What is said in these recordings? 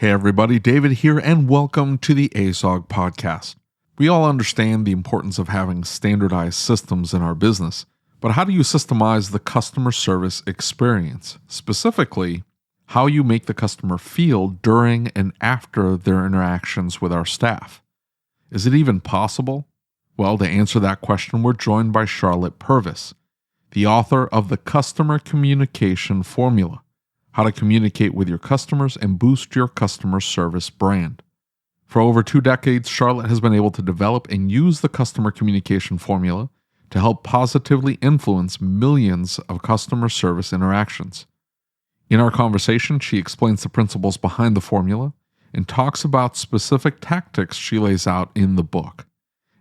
Hey everybody, David here, and welcome to the ASOG podcast. We all understand the importance of having standardized systems in our business, but how do you systemize the customer service experience? Specifically, how you make the customer feel during and after their interactions with our staff. Is it even possible? Well, to answer that question, we're joined by Charlotte Purvis, the author of the Customer Communication Formula: How to Communicate with Your Customers and Boost Your Customer Service Brand. For over 2 decades, Charlotte has been able to develop and use the Customer Communication Formula to help positively influence millions of customer service interactions. In our conversation, she explains the principles behind the formula and talks about specific tactics she lays out in the book.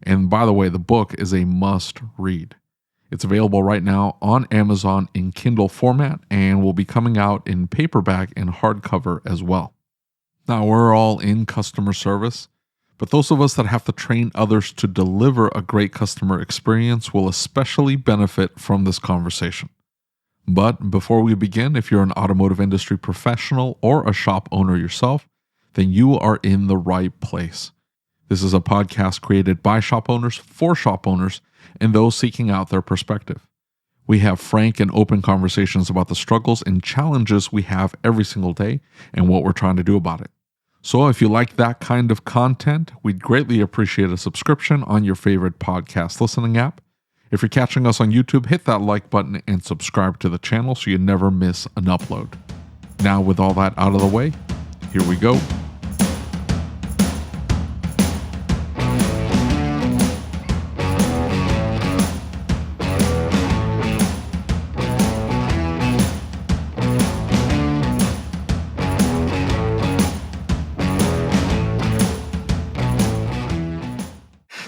And by the way, the book is a must-read. It's available right now on Amazon in Kindle format and will be coming out in paperback and hardcover as well. Now, we're all in customer service, but those of us that have to train others to deliver a great customer experience will especially benefit from this conversation. But before we begin, if you're an automotive industry professional or a shop owner yourself, then you are in the right place. This is a podcast created by shop owners for shop owners and those seeking out their perspective. We have frank and open conversations about the struggles and challenges we have every single day and what we're trying to do about it. So if you like that kind of content, we'd greatly appreciate a subscription on your favorite podcast listening app. If you're catching us on YouTube, hit that like button and subscribe to the channel so you never miss an upload. Now, with all that out of the way, here we go.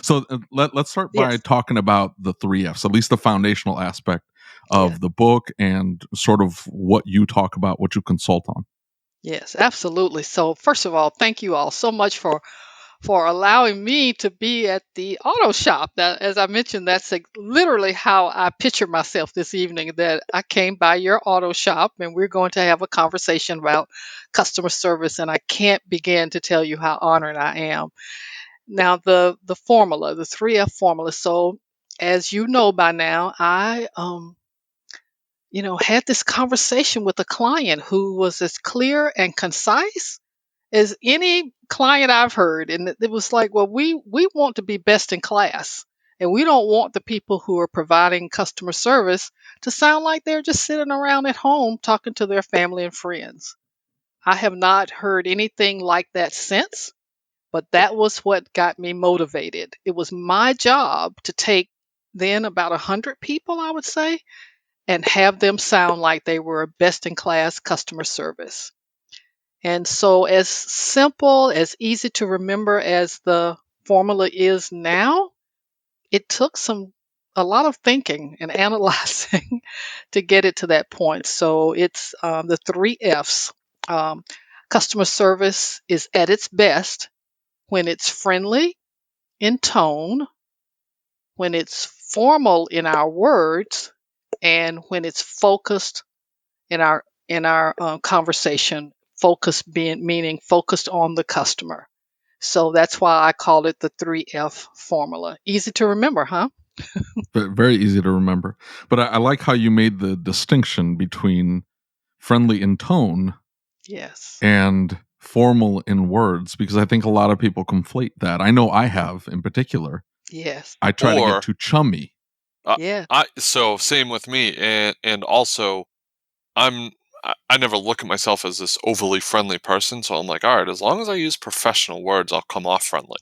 So let's start by talking about the 3 Fs, at least the foundational aspect of the book and sort of what you talk about, what you consult on. Yes, absolutely. So first of all, thank you all so much for allowing me to be at the auto shop. That, as I mentioned, that's literally how I picture myself this evening, that I came by your auto shop and we're going to have a conversation about customer service, and I can't begin to tell you how honored I am. Now, the formula, the 3F formula. So, as you know by now, I had this conversation with a client who was as clear and concise as any client I've heard. And it was like, well, we want to be best in class. And we don't want the people who are providing customer service to sound like they're just sitting around at home talking to their family and friends. I have not heard anything like that since, but that was what got me motivated. It was my job to take then about 100 people, I would say, and have them sound like they were best in class customer service. And so, as simple, as easy to remember as the formula is now, it took a lot of thinking and analyzing to get it to that point. So it's the 3 Fs. Um, Customer service is at its best when it's friendly in tone, when it's formal in our words, and when it's focused in our conversation. Focused being meaning focused on the customer. So that's why I call it the 3F formula. Easy to remember, huh? Very easy to remember. But I like how you made the distinction between friendly in tone Yes. and formal in words, because I think a lot of people conflate that. I know I have in particular. Yes. I try to get too chummy. Yeah. So same with me, and also I never look at myself as this overly friendly person, so I'm like, all right, as long as I use professional words, I'll come off friendly,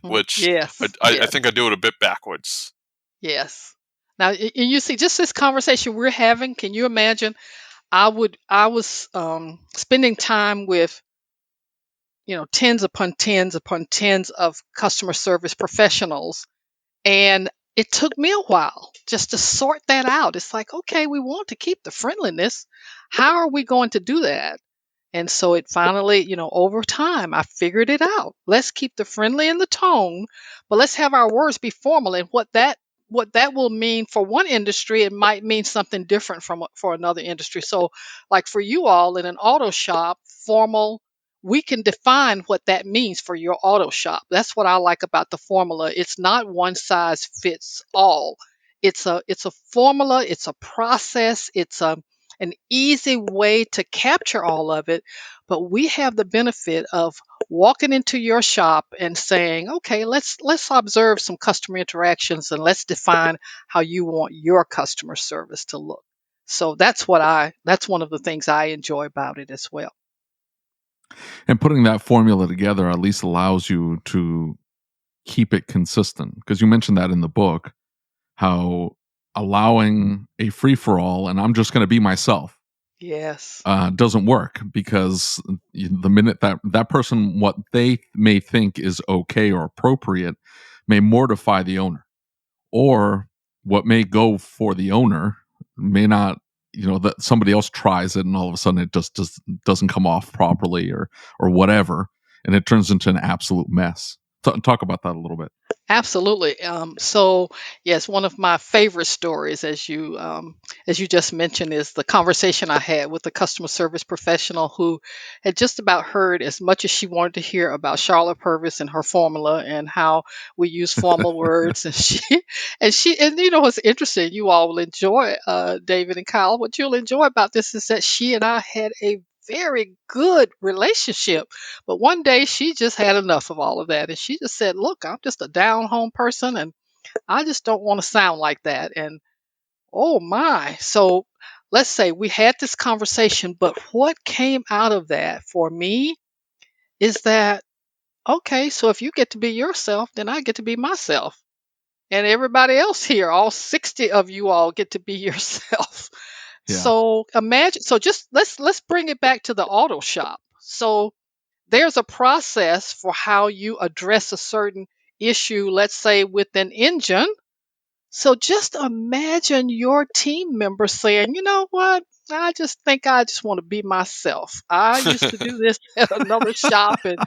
which Yes. I think I do it a bit backwards. Yes. Now, and you see, just this conversation we're having. Can you imagine? I was spending time with tens upon tens upon tens of customer service professionals, and it took me a while just to sort that out. It's like, okay, we want to keep the friendliness. How are we going to do that? And so it finally, over time, I figured it out. Let's keep the friendly in the tone, but let's have our words be formal. And what that will mean for one industry, it might mean something different for another industry. So, like for you all in an auto shop, formal we can define what that means for your auto shop. That's what I like about the formula. It's not one size fits all. It's a formula, it's a process, it's an easy way to capture all of it, but we have the benefit of walking into your shop and saying, "Okay, let's observe some customer interactions and let's define how you want your customer service to look." So that's one of the things I enjoy about it as well. And putting that formula together at least allows you to keep it consistent, because you mentioned that in the book, how allowing a free for all and I'm just going to be myself Yes. doesn't work, because the minute that person, what they may think is okay or appropriate, may mortify the owner, or what may go for the owner may not, that somebody else tries it and all of a sudden it just doesn't come off properly, or whatever, and it turns into an absolute mess. Talk about that a little bit. Absolutely. So yes, one of my favorite stories, as you just mentioned, is the conversation I had with the customer service professional who had just about heard as much as she wanted to hear about Charlotte Purvis and her formula and how we use formal words. And you know what's interesting, you all will enjoy, David and Kyle. What you'll enjoy about this is that she and I had a very good relationship, but one day she just had enough of all of that. And she just said, "Look, I'm just a down home person and I just don't want to sound like that." And oh my. So let's say we had this conversation, but what came out of that for me is that, okay, so if you get to be yourself, then I get to be myself. And everybody else here, all 60 of you all get to be yourself. Yeah. So imagine, so just let's bring it back to the auto shop. So there's a process for how you address a certain issue, let's say with an engine. So just imagine your team member saying, "You know what? I just think I just want to be myself. I used to do this at another shop, and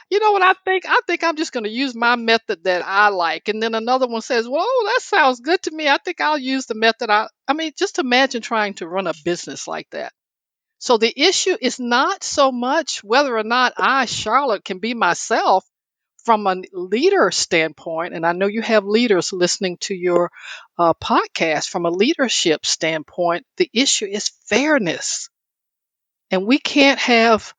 you know what I think? I think I'm just going to use my method that I like." And then another one says, "Well, oh, that sounds good to me. I think I'll use the method I mean, just imagine trying to run a business like that. So the issue is not so much whether or not I, Charlotte, can be myself from a leader standpoint. And I know you have leaders listening to your podcast. From a leadership standpoint, the issue is fairness. And we can't have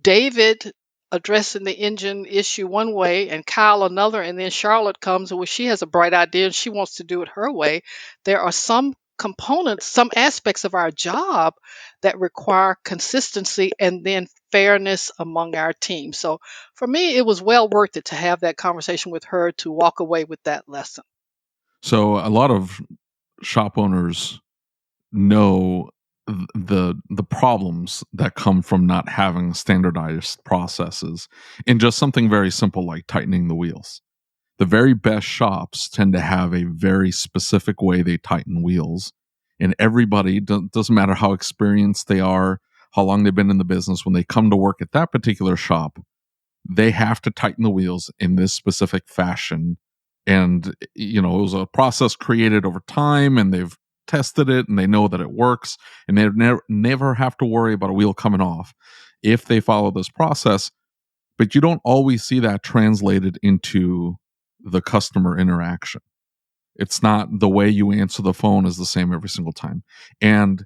David addressing the engine issue one way and Kyle another, and then Charlotte comes and, well, she has a bright idea and she wants to do it her way. There are some components, some aspects of our job that require consistency and then fairness among our team. So for me, it was well worth it to have that conversation with her to walk away with that lesson. So a lot of shop owners know the problems that come from not having standardized processes in just something very simple like tightening the wheels. The very best shops tend to have a very specific way they tighten wheels, and everybody, doesn't matter how experienced they are, how long they've been in the business, when they come to work at that particular shop, they have to tighten the wheels in this specific fashion. And it was a process created over time, and they've tested it and they know that it works, and they never have to worry about a wheel coming off if they follow this process. But you don't always see that translated into the customer interaction. It's not the way you answer the phone is the same every single time. And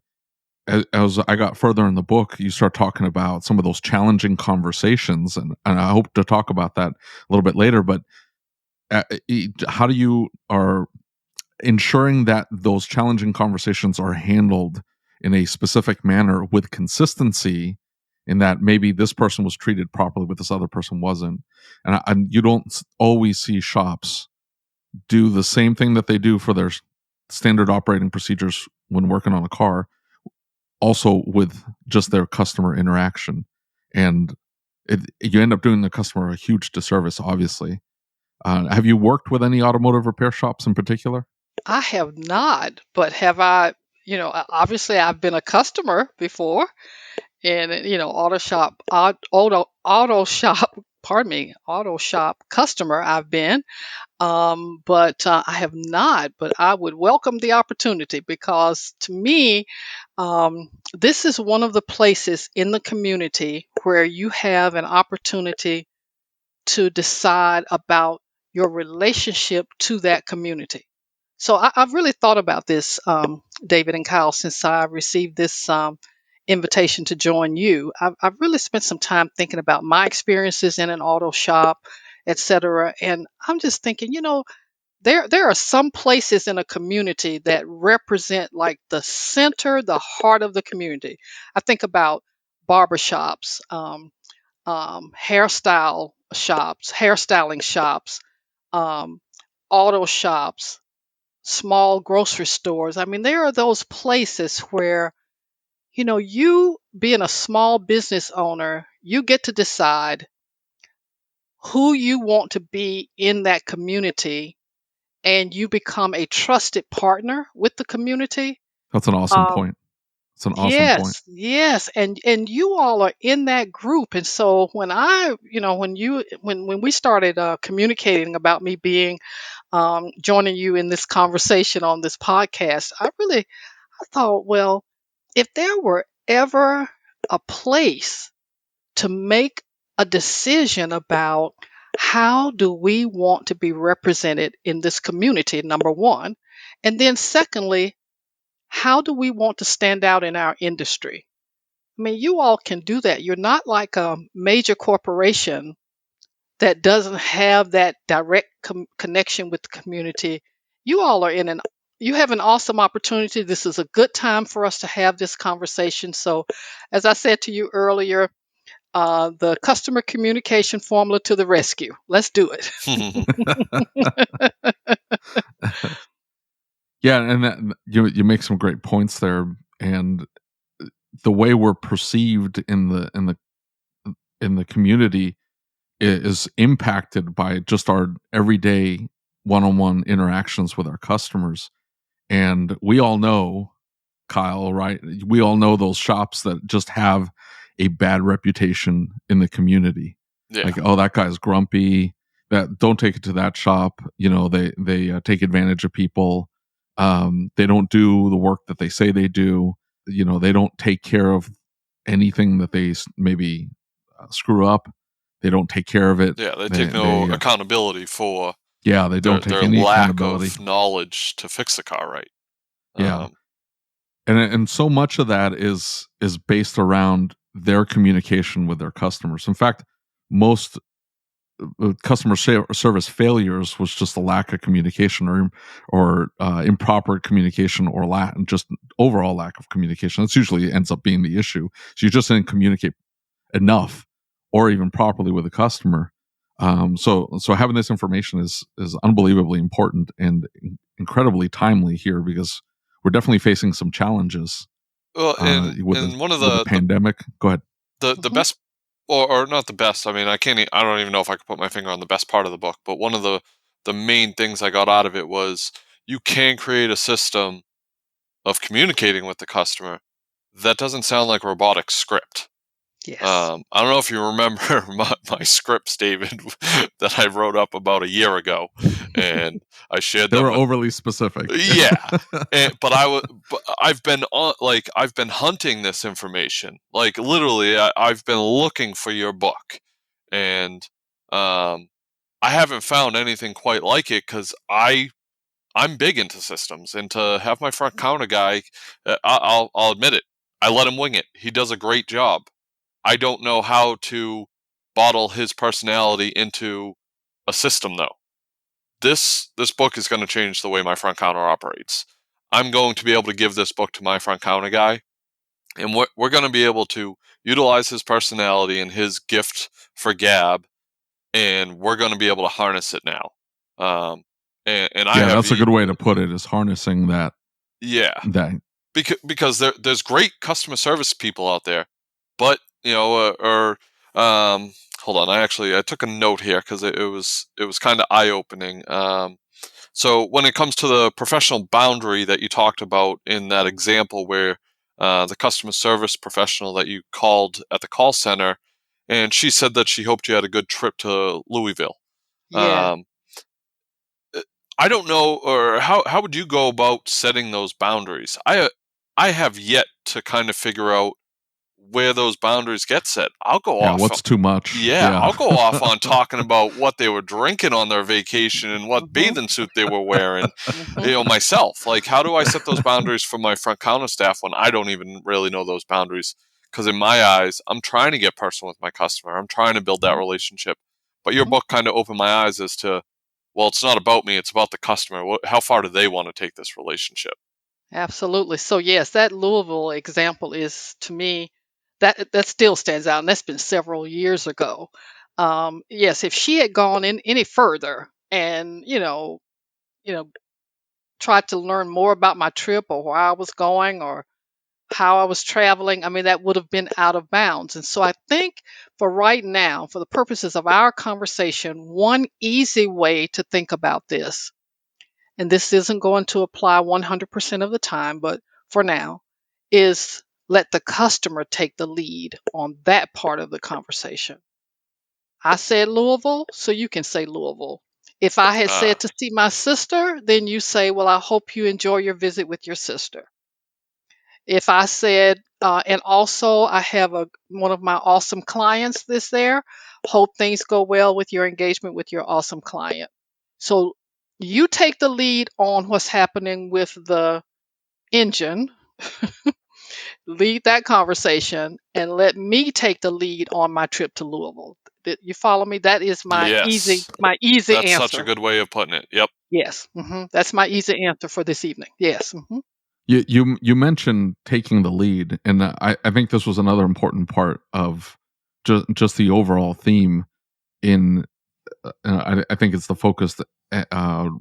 as I got further in the book, you start talking about some of those challenging conversations, and I hope to talk about that a little bit later. But how do you are ensuring that those challenging conversations are handled in a specific manner with consistency, in that maybe this person was treated properly but this other person wasn't, and you don't always see shops do the same thing that they do for their standard operating procedures when working on a car, also with just their customer interaction. And you end up doing the customer a huge disservice, obviously. Have you worked with any automotive repair shops in particular? I have not, but have I, obviously I've been a customer before. And auto shop auto shop customer I've been, but I have not. But I would welcome the opportunity because to me, this is one of the places in the community where you have an opportunity to decide about your relationship to that community. So I've really thought about this, David and Kyle, since I received this invitation to join you. I've really spent some time thinking about my experiences in an auto shop, etc. And I'm just thinking, there are some places in a community that represent like the center, the heart of the community. I think about barbershops, hairstyling shops, um, auto shops, small grocery stores. I mean, there are those places where, you being a small business owner, you get to decide who you want to be in that community and you become a trusted partner with the community. That's an awesome Um, point. It's an awesome point. yes, and you all are in that group, and so when I, when we started communicating about me being joining you in this conversation on this podcast, I thought, well, if there were ever a place to make a decision about how do we want to be represented in this community, number one, and then secondly, how do we want to stand out in our industry? I mean, you all can do that. You're not like a major corporation that doesn't have that direct connection with the community. You all are you have an awesome opportunity. This is a good time for us to have this conversation. So, as I said to you earlier, the customer communication formula to the rescue. Let's do it. Yeah, and you make some great points there, and the way we're perceived in the community is impacted by just our everyday one-on-one interactions with our customers. And we all know, Kyle, right? We all know those shops that just have a bad reputation in the community. Yeah. Like, oh, that guy's grumpy. That don't take it to that shop. They take advantage of people. They don't do the work that they say they do. They don't take care of anything that they maybe screw up. They don't take care of it. Yeah, they take no accountability for they don't take their any lack accountability. of knowledge to fix the car right. Yeah. And so much of that is based around their communication with their customers. In fact, most customer service failures was just a lack of communication or improper communication or just overall lack of communication. That's usually ends up being the issue. So you just didn't communicate enough or even properly with the customer. So having this information is unbelievably important and incredibly timely here because we're definitely facing some challenges. Well, with one of the pandemic. Go ahead. The best, or not the best. I mean, I don't even know if I could put my finger on the best part of the book. But one of the main things I got out of it was you can create a system of communicating with the customer that doesn't sound like robotic script. Yes. I don't know if you remember my scripts, David, that I wrote up about a year ago, and I shared them. They were overly specific. Yeah, but I've been hunting this information. Like literally, I've been looking for your book, and I haven't found anything quite like it because I'm big into systems, and to have my front counter guy, I'll admit it, I let him wing it. He does a great job. I don't know how to bottle his personality into a system, though. This book is going to change the way my front counter operates. I'm going to be able to give this book to my front counter guy, and we're going to be able to utilize his personality and his gift for gab, and we're going to be able to harness it now. That's a good way to put it, is harnessing that. Yeah. Because there's great customer service people out there, but hold on, I took a note here because it was kind of eye-opening. So when it comes to the professional boundary that you talked about in that example where the customer service professional that you called at the call center and she said that she hoped you had a good trip to Louisville. Yeah. Um, I don't know, or how would you go about setting those boundaries? I have yet to kind of figure out where those boundaries get set. I'll go Yeah, off. what's too much? Yeah, Yeah. I'll go off on talking about what they were drinking on their vacation and what Mhm. bathing suit they were wearing. Mhm. Myself. Like, how do I set those boundaries for my front counter staff when I don't even really know those boundaries? Because in my eyes, I'm trying to get personal with my customer. I'm trying to build that relationship. But your Mhm. book kind of opened my eyes as to, well, it's not about me. It's about the customer. How far do they want to take this relationship? Absolutely. So yes, that Louisville example is, to me, that still stands out, and that's been several years ago. Yes, if she had gone in any further and you know tried to learn more about my trip or where I was going or how I was traveling, I mean, that would have been out of bounds. And so I think for right now, for the purposes of our conversation, one easy way to think about this, and this isn't going to apply 100% of the time, but for now, is let the customer take the lead on that part of the conversation. I said Louisville, so you can say Louisville. If I had Uh, said to see my sister, then you say, well, I hope you enjoy your visit with your sister. If I said, and also I have one of my awesome clients this there, hope things go well with your engagement with your awesome client. So you take the lead on what's happening with the engine, lead that conversation, and let me take the lead on my trip to Louisville. Did you follow me? That is yes, my easy that's such a answer. good way of putting it. Yep. Yes, that's my easy answer for this evening. Yes. You mentioned taking the lead, and I think this was another important part of just the overall theme in I think it's the focused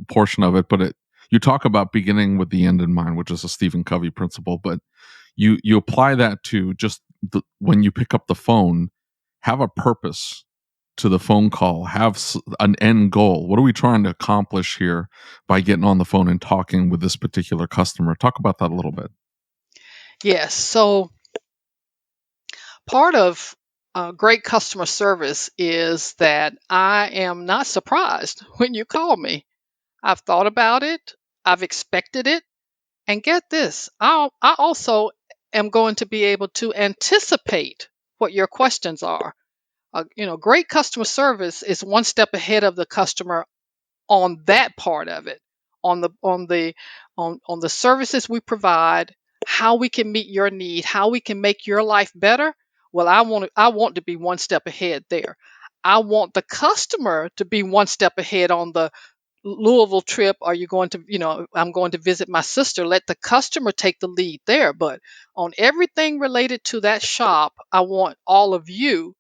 portion of it, but you talk about beginning with the end in mind, which is a Stephen Covey principle, but you apply that to just when you pick up the phone, have a purpose to the phone call, have an end goal. What are we trying to accomplish here by getting on the phone and talking with this particular customer? Talk about that a little bit. Yes. So part of great customer service is that I am not surprised when you call me. I've thought about it, I've expected it, and get this, I also am going to be able to anticipate what your questions are. Great customer service is one step ahead of the customer on that part of it, on the services we provide, how we can meet your need, how we can make your life better. Well, I want to be one step ahead there. I want the customer to be one step ahead on the Louisville trip. Are you going to, I'm going to visit my sister. Let the customer take the lead there. But on everything related to that shop, I want all of you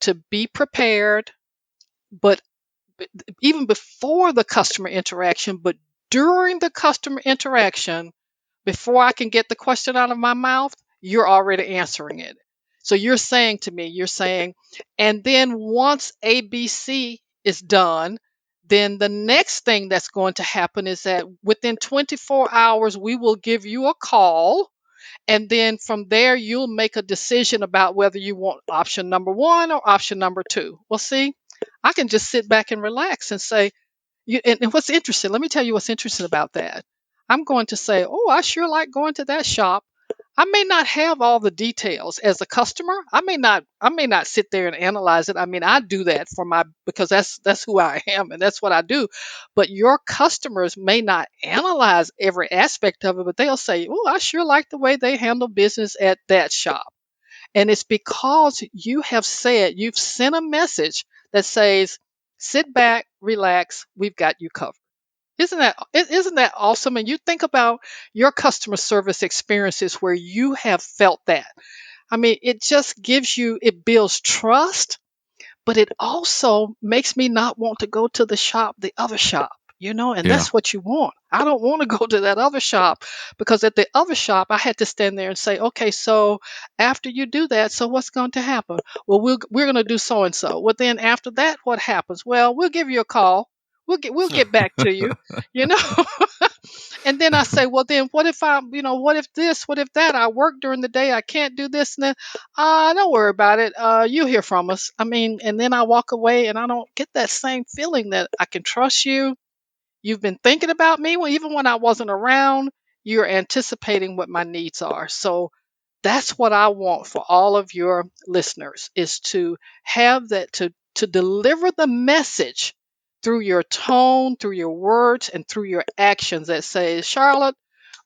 to be prepared, but even before the customer interaction, but during the customer interaction, before I can get the question out of my mouth, you're already answering it. So you're saying to me, you're saying, and then once ABC is done, then the next thing that's going to happen is that within 24 hours, we will give you a call. And then from there, you'll make a decision about whether you want option number one or option number two. Well, see, I can just sit back and relax and say, and what's interesting, let me tell you what's interesting about that. I'm going to say, oh, I sure like going to that shop. I may not have all the details as a customer. I may not sit there and analyze it. I mean, I do that because that's who I am and that's what I do. But your customers may not analyze every aspect of it, but they'll say, oh, I sure like the way they handle business at that shop. And it's because you've sent a message that says, sit back, relax, we've got you covered. Isn't that awesome? And you think about your customer service experiences where you have felt that. I mean, it builds trust, but it also makes me not want to go to the other shop, and Yeah. that's what you want. I don't want to go to that other shop because at the other shop, I had to stand there and say, okay, so after you do that, so what's going to happen? Well, we're going to do so and so. Well, then after that, what happens? Well, we'll give you a call. We'll get back to you, you know. And then I say, well, then what if what if this, what if that? I work during the day, I can't do this, and then, don't worry about it. You'll hear from us. I mean, and then I walk away, and I don't get that same feeling that I can trust you. You've been thinking about me, well, even when I wasn't around. You're anticipating what my needs are. So that's what I want for all of your listeners, is to have that, to deliver the message through your tone, through your words, and through your actions that says, Charlotte,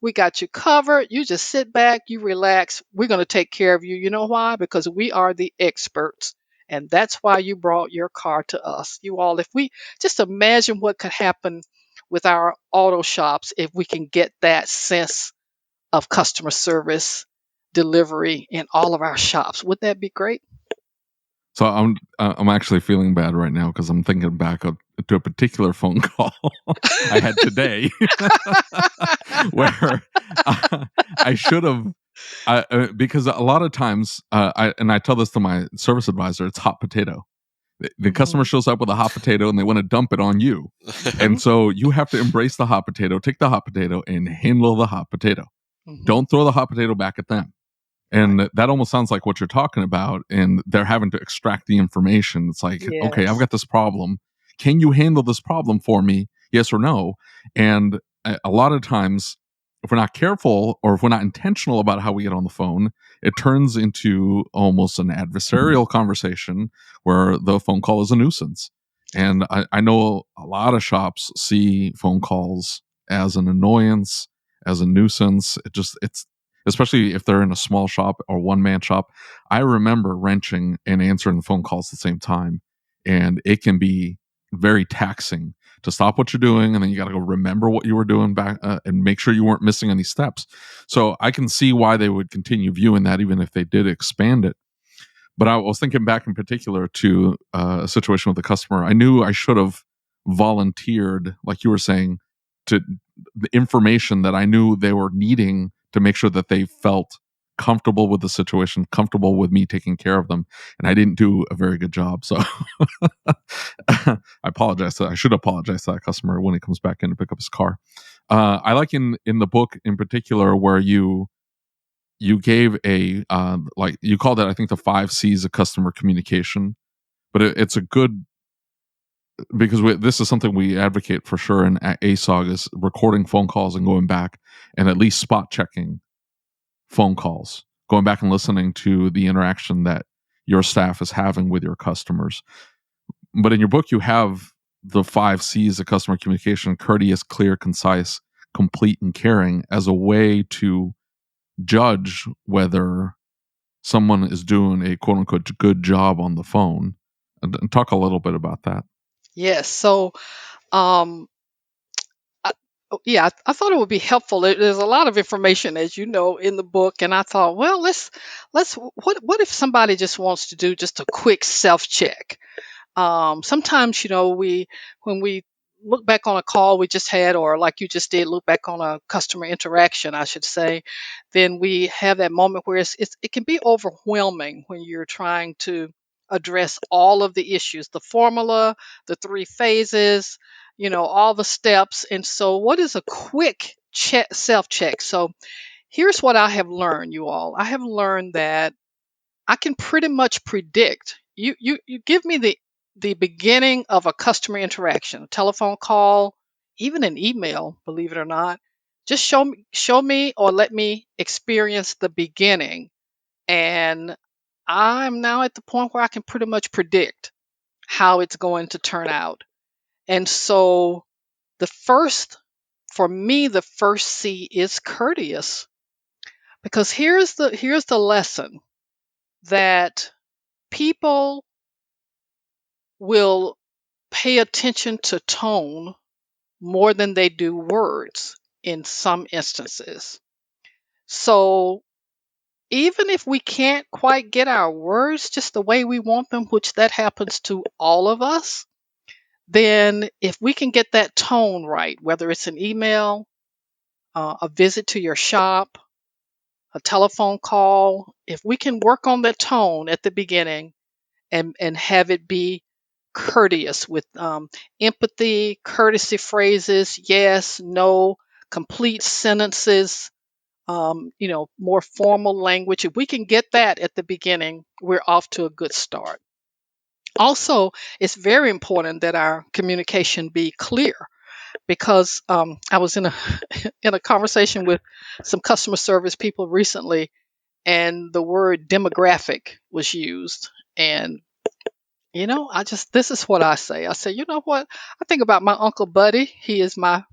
we got you covered. You just sit back, you relax. We're going to take care of you. You know why? Because we are the experts. And that's why you brought your car to us. You all, if we just imagine what could happen with our auto shops if we can get that sense of customer service delivery in all of our shops. Would that be great? So I'm actually feeling bad right now because I'm thinking back to a particular phone call I had today where I should have, because a lot of times, I tell this to my service advisor, it's hot potato. The customer shows up with a hot potato and they want to dump it on you. And so you have to embrace the hot potato, take the hot potato and handle the hot potato. Don't throw the hot potato back at them. And that almost sounds like what you're talking about. And they're having to extract the information. It's like, okay, I've Yes. got this problem. Can you handle this problem for me? Yes or no? And a lot of times, if we're not careful or if we're not intentional about how we get on the phone, it turns into almost an adversarial conversation where the phone call is a nuisance. And I know a lot of shops see phone calls as an annoyance, as a nuisance. It's especially if they're in a small shop or one man shop. I remember wrenching and answering the phone calls at the same time, and it can be very taxing to stop what you're doing, and then you got to go remember what you were doing back and make sure you weren't missing any steps. So I can see why they would continue viewing that, even if they did expand it. But I was thinking back in particular to a situation with a customer. I knew I should have volunteered, like you were saying, to the information that I knew they were needing to make sure that they felt comfortable with the situation, comfortable with me taking care of them. And I didn't do a very good job. So I apologize. I should apologize to that customer when he comes back in to pick up his car. I like in the book in particular where you gave a like you called it, I think, the 5 C's of customer communication, but it's a good, because this is something we advocate for sure in ASOG, is recording phone calls and going back and at least spot checking phone calls, going back and listening to the interaction that your staff is having with your customers. But in your book, you have the 5 C's of customer communication: courteous, clear, concise, complete, and caring, as a way to judge whether someone is doing a quote unquote good job on the phone. And talk a little bit about that. Yes. So, um, I thought it would be helpful. There's a lot of information, as you know, in the book, and I thought, well, let's what if somebody just wants to do just a quick self check? Sometimes, when we look back on a call we just had, or like you just did, look back on a customer interaction, I should say, then we have that moment where it can be overwhelming when you're trying to address all of the issues, the formula, the 3 phases, all the steps. And so, what is a quick self check? So, here's what I have learned, you all. I have learned that I can pretty much predict. You give me the beginning of a customer interaction, a telephone call, even an email, believe it or not. Just show me or let me experience the beginning, and I'm now at the point where I can pretty much predict how it's going to turn out. And so the first for me, the first C is courteous, because here's the lesson that people will pay attention to tone more than they do words in some instances. So even if we can't quite get our words just the way we want them, which that happens to all of us, then if we can get that tone right, whether it's an email, a visit to your shop, a telephone call, if we can work on that tone at the beginning and have it be courteous with empathy, courtesy phrases, yes, no, complete sentences, more formal language. If we can get that at the beginning, we're off to a good start. Also, it's very important that our communication be clear, because I was in a in a conversation with some customer service people recently, and the word demographic was used. And this is what I say. I say, you know what? I think about my Uncle Buddy. He is my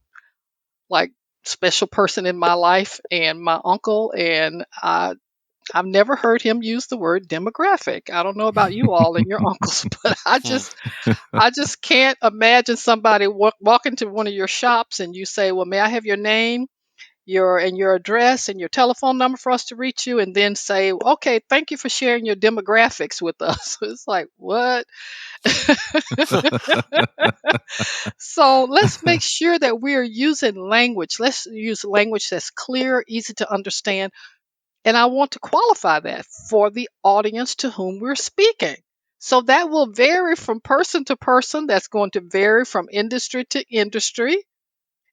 like special person in my life, and my uncle, and I've never heard him use the word demographic. I don't know about you all and your uncles, but Hmm. I just can't imagine somebody walk into one of your shops and you say, "Well, may I have your name, your address, and your telephone number for us to reach you?" And then say, "Okay, thank you for sharing your demographics with us." It's like, what? So let's make sure that we're using language. Let's use language that's clear, easy to understand. And I want to qualify that for the audience to whom we're speaking. So that will vary from person to person. That's going to vary from industry to industry.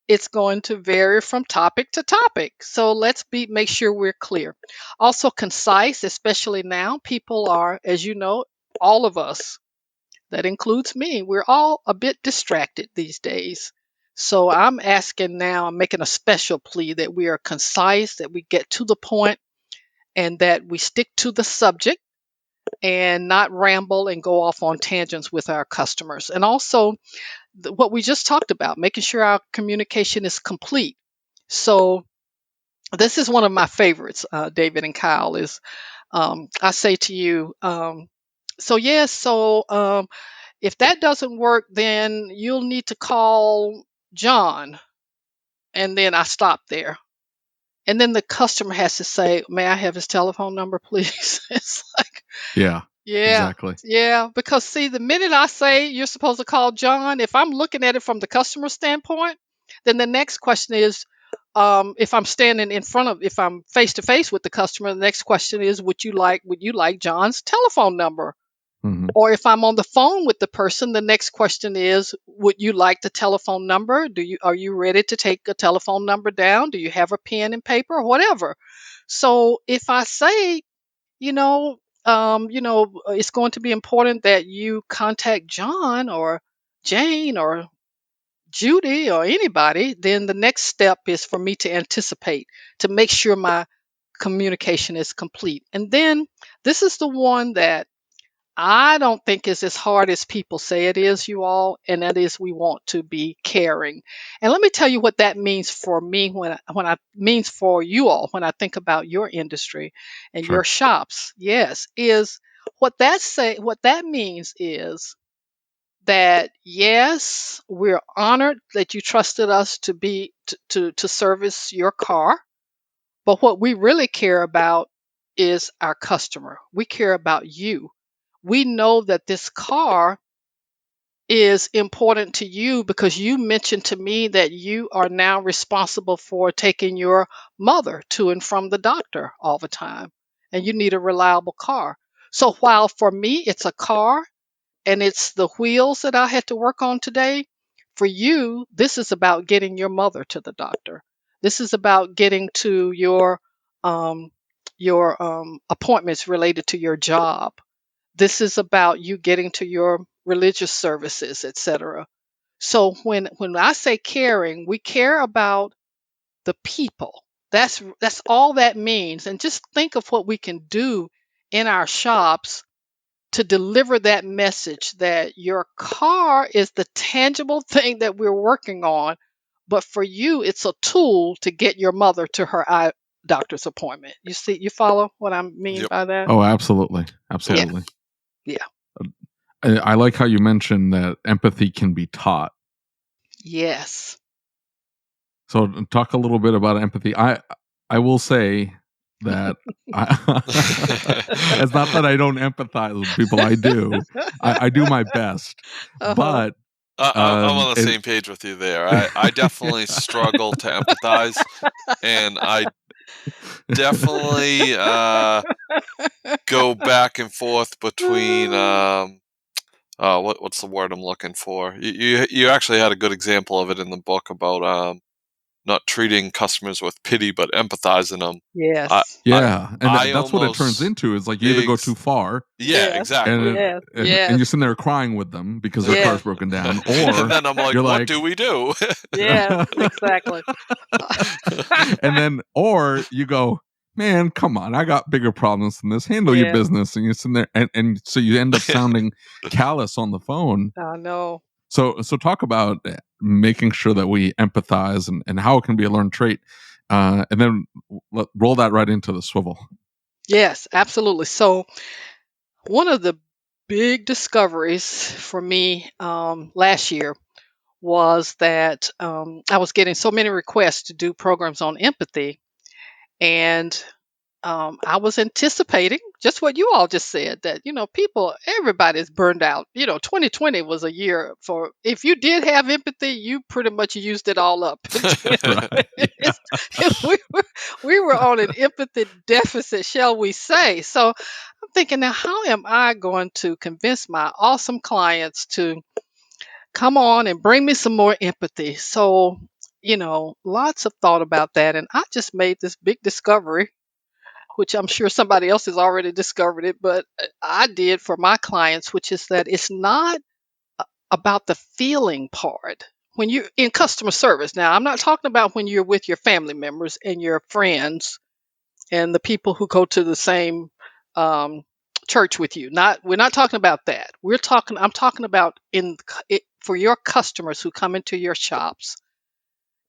It's going to vary from topic to topic. So make sure we're clear. Also concise, especially now. People are, as you know, all of us, that includes me, we're all a bit distracted these days. So I'm asking now, I'm making a special plea that we are concise, that we get to the point, and that we stick to the subject and not ramble and go off on tangents with our customers. And also, what we just talked about, making sure our communication is complete. So, this is one of my favorites, David and Kyle, is I say to you, if that doesn't work, then you'll need to call John. And then I stop there. And then the customer has to say, "May I have his telephone number, please?" It's like, Yeah, yeah, exactly. yeah. Because see, the minute I say you're supposed to call John, if I'm looking at it from the customer standpoint, then the next question is, if I'm face to face with the customer, the next question is, would you like John's telephone number? Hmm. Or if I'm on the phone with the person, the next question is, would you like the telephone number? Are you ready to take a telephone number down? Do you have a pen and paper or whatever? So if I say, it's going to be important that you contact John or Jane or Judy or anybody, then the next step is for me to anticipate, to make sure my communication is complete. And then this is the one that I don't think it's as hard as people say it is, you all, and that is, we want to be caring. And let me tell you what that means for me, when I means for you all, when I think about your industry and your Sure. shops. Yes, is what that means is that, yes, we're honored that you trusted us to service your car, but what we really care about is our customer. We care about you. We know that this car is important to you because you mentioned to me that you are now responsible for taking your mother to and from the doctor all the time, and you need a reliable car. So while for me it's a car and it's the wheels that I had to work on today, for you, this is about getting your mother to the doctor. This is about getting to um, your appointments related to your job. This is about you getting to your religious services, etc. So when I say caring, we care about the people. That's all that means. And just think of what we can do in our shops to deliver that message, that your car is the tangible thing that we're working on, but for you, it's a tool to get your mother to her eye doctor's appointment. You follow what I mean Yep. by that? Oh, absolutely. Yep. Yeah, Absolutely. yeah, I like how you mentioned that empathy can be taught. yes. So talk a little bit about empathy. I will say that it's not that I don't empathize with people. I do. I do my best, Uh-huh. but I'm on the it, same page with you there. I definitely struggle to empathize, and I definitely go back and forth between what's the word I'm looking for? You actually had a good example of it in the book about not treating customers with pity, but empathizing them. Yes. Yeah, and I that's what it turns almost into. Is like you either go too far, yeah, Yes. exactly. Yes. and Yes. you're sitting there crying with them because their Yes. car's broken down, And or then I'm like, you're what like, do we do? Yes. Exactly. and then or you go, man, come on, I got bigger problems than this. Handle your Yes. business, and you're sitting there, and so you end up sounding callous on the phone. I know. So talk about making sure that we empathize and how it can be a learned trait, and then roll that right into the swivel. Yes, absolutely. So one of the big discoveries for me last year was that I was getting so many requests to do programs on empathy, and I was anticipating just what you all just said, that everybody's burned out. 2020 was a year for, if you did have empathy, you pretty much used it all up in 2020. Right. Yeah. We were on an empathy deficit, shall we say. So I'm thinking, now how am I going to convince my awesome clients to come on and bring me some more empathy? So, lots of thought about that. And I just made this big discovery, which I'm sure somebody else has already discovered it, but I did for my clients, which is that it's not about the feeling part. When you're in customer service, now I'm not talking about when you're with your family members and your friends and the people who go to the same um, church with you. We're not talking about that. I'm talking about for your customers who come into your shops.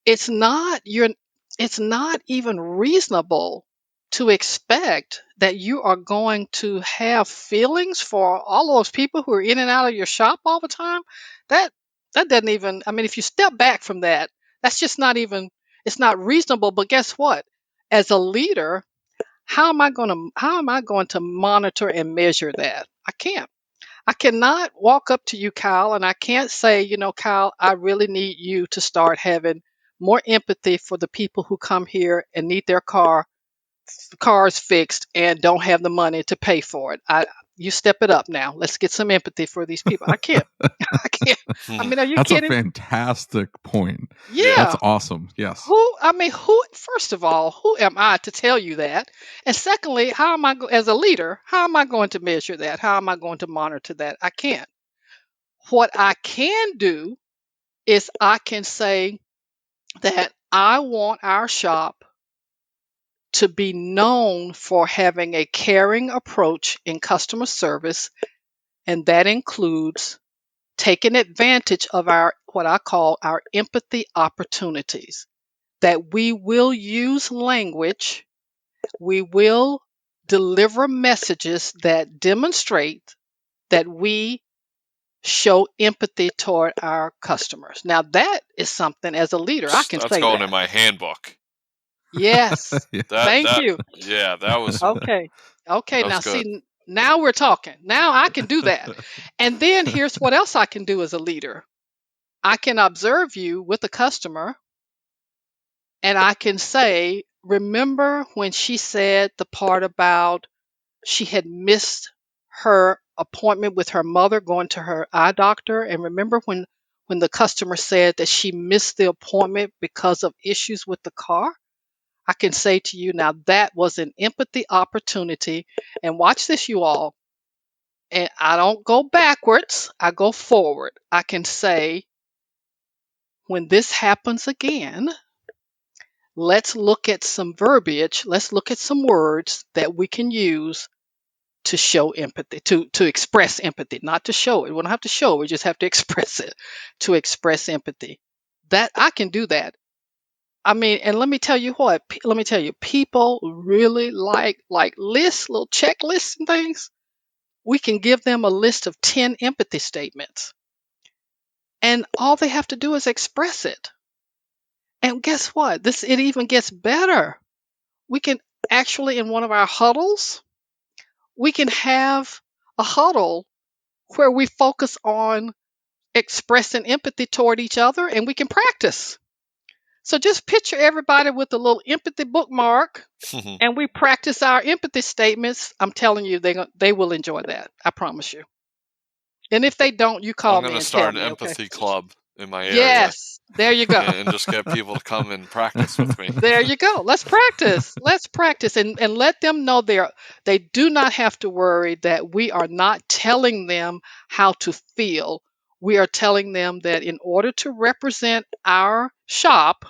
It's not your it's not even reasonable to expect that you are going to have feelings for all those people who are in and out of your shop all the time. That that doesn't even, I mean, if you step back from that, that's just not even, it's not reasonable. But guess what? As a leader, how am I going to monitor and measure that? I can't. I cannot walk up to you, Kyle, and I can't say, Kyle, I really need you to start having more empathy for the people who come here and need their cars fixed and don't have the money to pay for it. You step it up now. Let's get some empathy for these people. I can't. I can't. I mean, are you That's a kidding? fantastic point. That's Yeah. awesome. Yes. First of all, who am I to tell you that? And secondly, as a leader, how am I going to measure that? How am I going to monitor that? I can't. What I can do is I can say that I want our shop to be known for having a caring approach in customer service, and that includes taking advantage of our, what I call, our empathy opportunities. That we will use language, we will deliver messages that demonstrate that we show empathy toward our customers. Now, that is something as a leader I can That's say going in that. my handbook. Yes. Yeah. Thank you. Yeah, that was Okay. Okay. that was Now, good. see, now we're talking. Now I can do that. And then here's what else I can do as a leader. I can observe you with a customer and I can say, remember when she said the part about she had missed her appointment with her mother going to her eye doctor? And remember when the customer said that she missed the appointment because of issues with the car? I can say to you, now that was an empathy opportunity. And watch this, you all. And I don't go backwards, I go forward. I can say, when this happens again, let's look at some verbiage, let's look at some words that we can use to show empathy, to express empathy, not to show it. We don't have to show it, we just have to express it, to express empathy. That I can do that. I mean, and let me tell you what, let me tell you, people really like lists, little checklists and things. We can give them a list of 10 empathy statements, and all they have to do is express it. And guess what? It even gets better. We can actually, in one of our huddles, we can have a huddle where we focus on expressing empathy toward each other, and we can practice. So just picture everybody with a little empathy bookmark, and we practice our empathy statements. I'm telling you, they will enjoy that. I promise you. And if they don't, you I'm call me gonna and tell start an me, okay? empathy club. in my area. Yes, there you go. And just get people to come and practice with me. There you go. Let's practice. Let's practice and let them know they do not have to worry that we are not telling them how to feel. We are telling them that in order to represent our shop,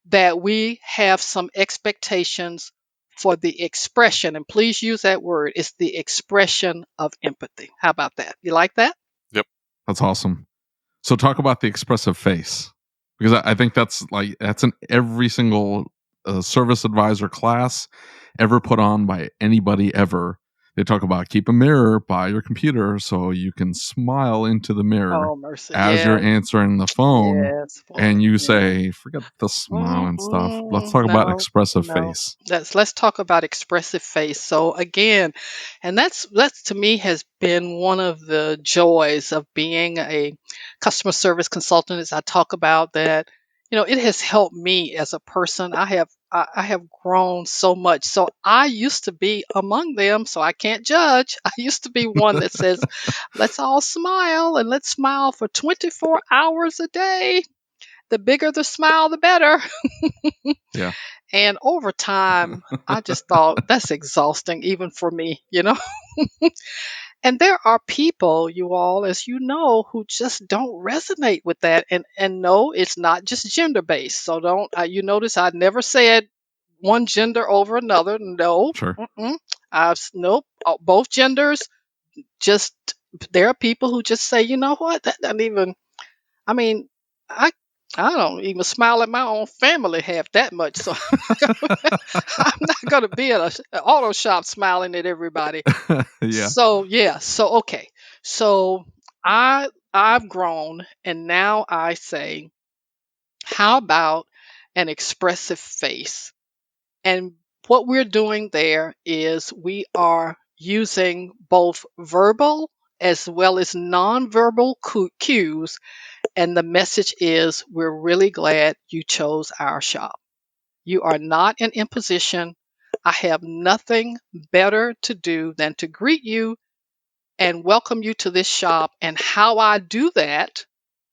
that we have some expectations for the expression, and please use that word, it's the expression of empathy. How about that? You like that? Yep. That's awesome. So talk about the expressive face, because I think that's in every single service advisor class ever put on by anybody ever. They talk about keep a mirror by your computer so you can smile into the mirror Oh, mercy. as you're Yes. answering the phone, Yes. Boy. and you Yeah. say, forget the smile and stuff. Let's talk about No, expressive no. face. Let's talk about expressive face. So again, and that's to me has been one of the joys of being a customer service consultant. As I talk about that, it has helped me as a person. I have grown so much. So I used to be among them, so I can't judge. I used to be one that says, "Let's all smile and let's smile for 24 hours a day. The bigger the smile, the better." Yeah. And over time, I just thought that's exhausting, even for me. And there are people, you all, as you know, who just don't resonate with that. And no, it's not just gender based. So don't you notice I never said one gender over another. No, Sure. nope. Both genders. Just there are people who just say, you know what, that doesn't even. I mean, I I don't even smile at my own family half that much, so I'm not gonna be at an auto shop smiling at everybody. Yeah. So yeah, so okay, so I've grown, and now I say, how about an expressive face? And what we're doing there is we are using both verbal as well as nonverbal cues, and the message is we're really glad you chose our shop. You are not an imposition. I have nothing better to do than to greet you and welcome you to this shop. And how I do that,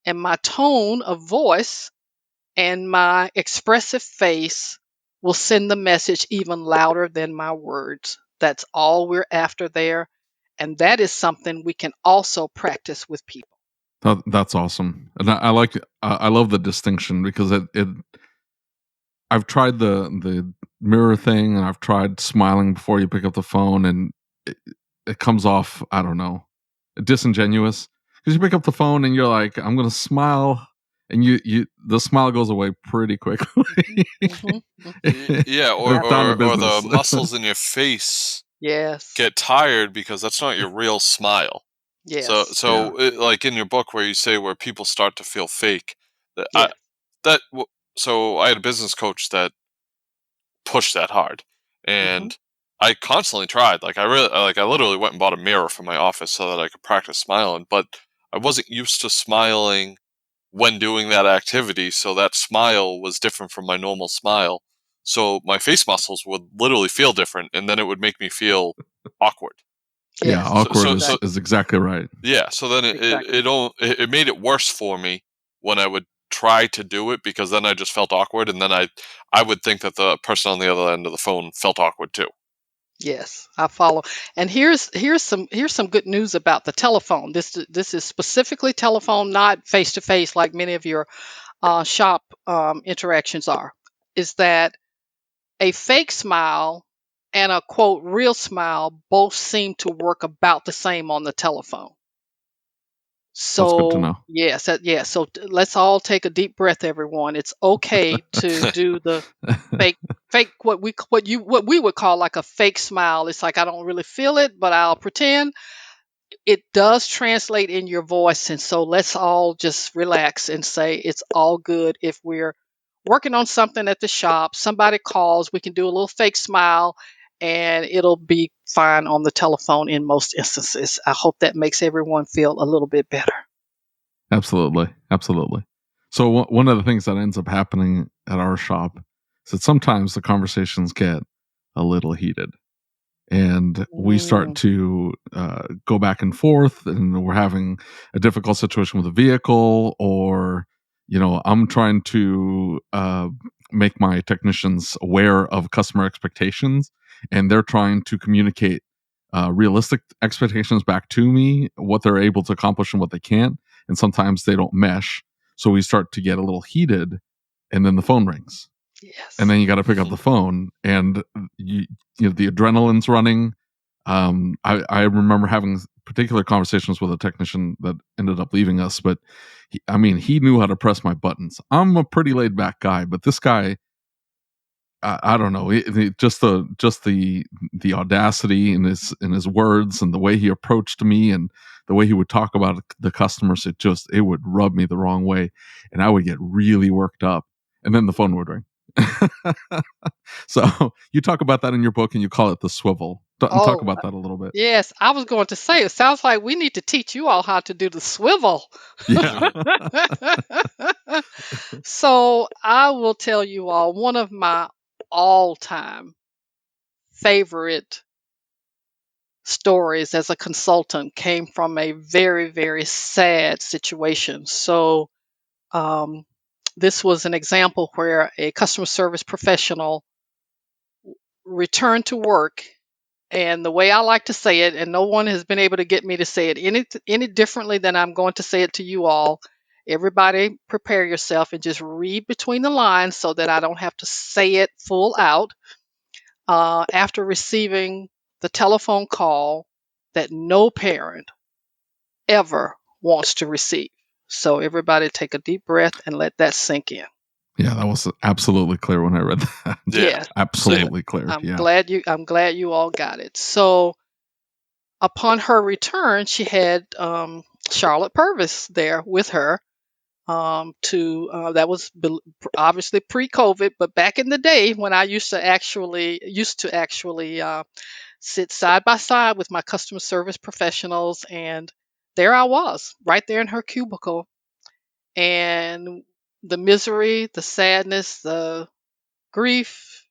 and my tone of voice and my expressive face will send the message even louder than my words. That's all we're after there. And that is something we can also practice with people. That's awesome, and I like. I love the distinction because it. I've tried the mirror thing, and I've tried smiling before you pick up the phone, and it comes off, I don't know, disingenuous, because you pick up the phone and you're like, I'm gonna smile, and you the smile goes away pretty quickly. Mhm. Yeah, It's down to or the business. muscles in your face Yes. get tired because that's not your real smile. So, Yes. so like in your book where you say where people start to feel fake, that I Yes. that w- so I had a business coach that pushed that hard, Mhm. and I constantly tried. I literally went and bought a mirror for my office so that I could practice smiling, but I wasn't used to smiling when doing that activity, so that smile was different from my normal smile. So my face muscles would literally feel different, and then it would make me feel awkward. Yeah, Yes. awkward Exactly. is exactly right. Yeah, so then Exactly. it made it worse for me when I would try to do it because then I just felt awkward, and then I would think that the person on the other end of the phone felt awkward too. Yes, I follow. And here's some good news about the telephone. This is specifically telephone, not face to face like many of your shop interactions are. Is that a fake smile and a quote real smile both seem to work about the same on the telephone. That's good to So know. yes, let's all take a deep breath, everyone. It's okay to do the fake what we would call like a fake smile. It's like I don't really feel it, but I'll pretend. It does translate in your voice, and so let's all just relax and say it's all good. If we're working on something at the shop, somebody calls, we can do a little fake smile, and it'll be fine on the telephone in most instances. I hope that makes everyone feel a little bit better. Absolutely, absolutely. So one of the things that ends up happening at our shop is that sometimes the conversations get a little heated, and we start Mm. to go back and forth, and we're having a difficult situation with a vehicle, or I'm trying to make my technicians aware of customer expectations, and they're trying to communicate realistic expectations back to me, what they're able to accomplish and what they can't, and sometimes they don't mesh. So we start to get a little heated, and then the phone rings, and Yes. then you got to pick up the phone, and the adrenaline's running. I remember having particular conversations with a technician that ended up leaving us, but he knew how to press my buttons. I'm a pretty laid back guy, but this guy, I don't know, just the audacity in his words, and the way he approached me, and the way he would talk about the customers, it would rub me the wrong way, and I would get really worked up, and then the phone would ring. So you talk about that in your book, and you call it the swivel. Talk Oh, about that a little bit. yes. I was going to say, it sounds like we need to teach you all how to do the swivel. Yeah. So I will tell you all one of my all-time favorite stories as a consultant came from a very, very sad situation. So um, this was an example where a customer service professional returned to work. And the way I like to say it, and no one has been able to get me to say it any differently than I'm going to say it to you all. Everybody, prepare yourself and just read between the lines so that I don't have to say it full out. After receiving the telephone call that no parent ever wants to receive. So everybody, take a deep breath and let that sink in. Yeah, that was absolutely clear when I read that. Yeah. Yes. Same. Absolutely clear. I'm Yeah. glad you all got it. So upon her return, she had Charlotte Purvis there with her. To That was obviously pre-COVID, but back in the day when I used to actually sit side by side with my customer service professionals, and there I was, right there in her cubicle, and the misery, the sadness, the grief,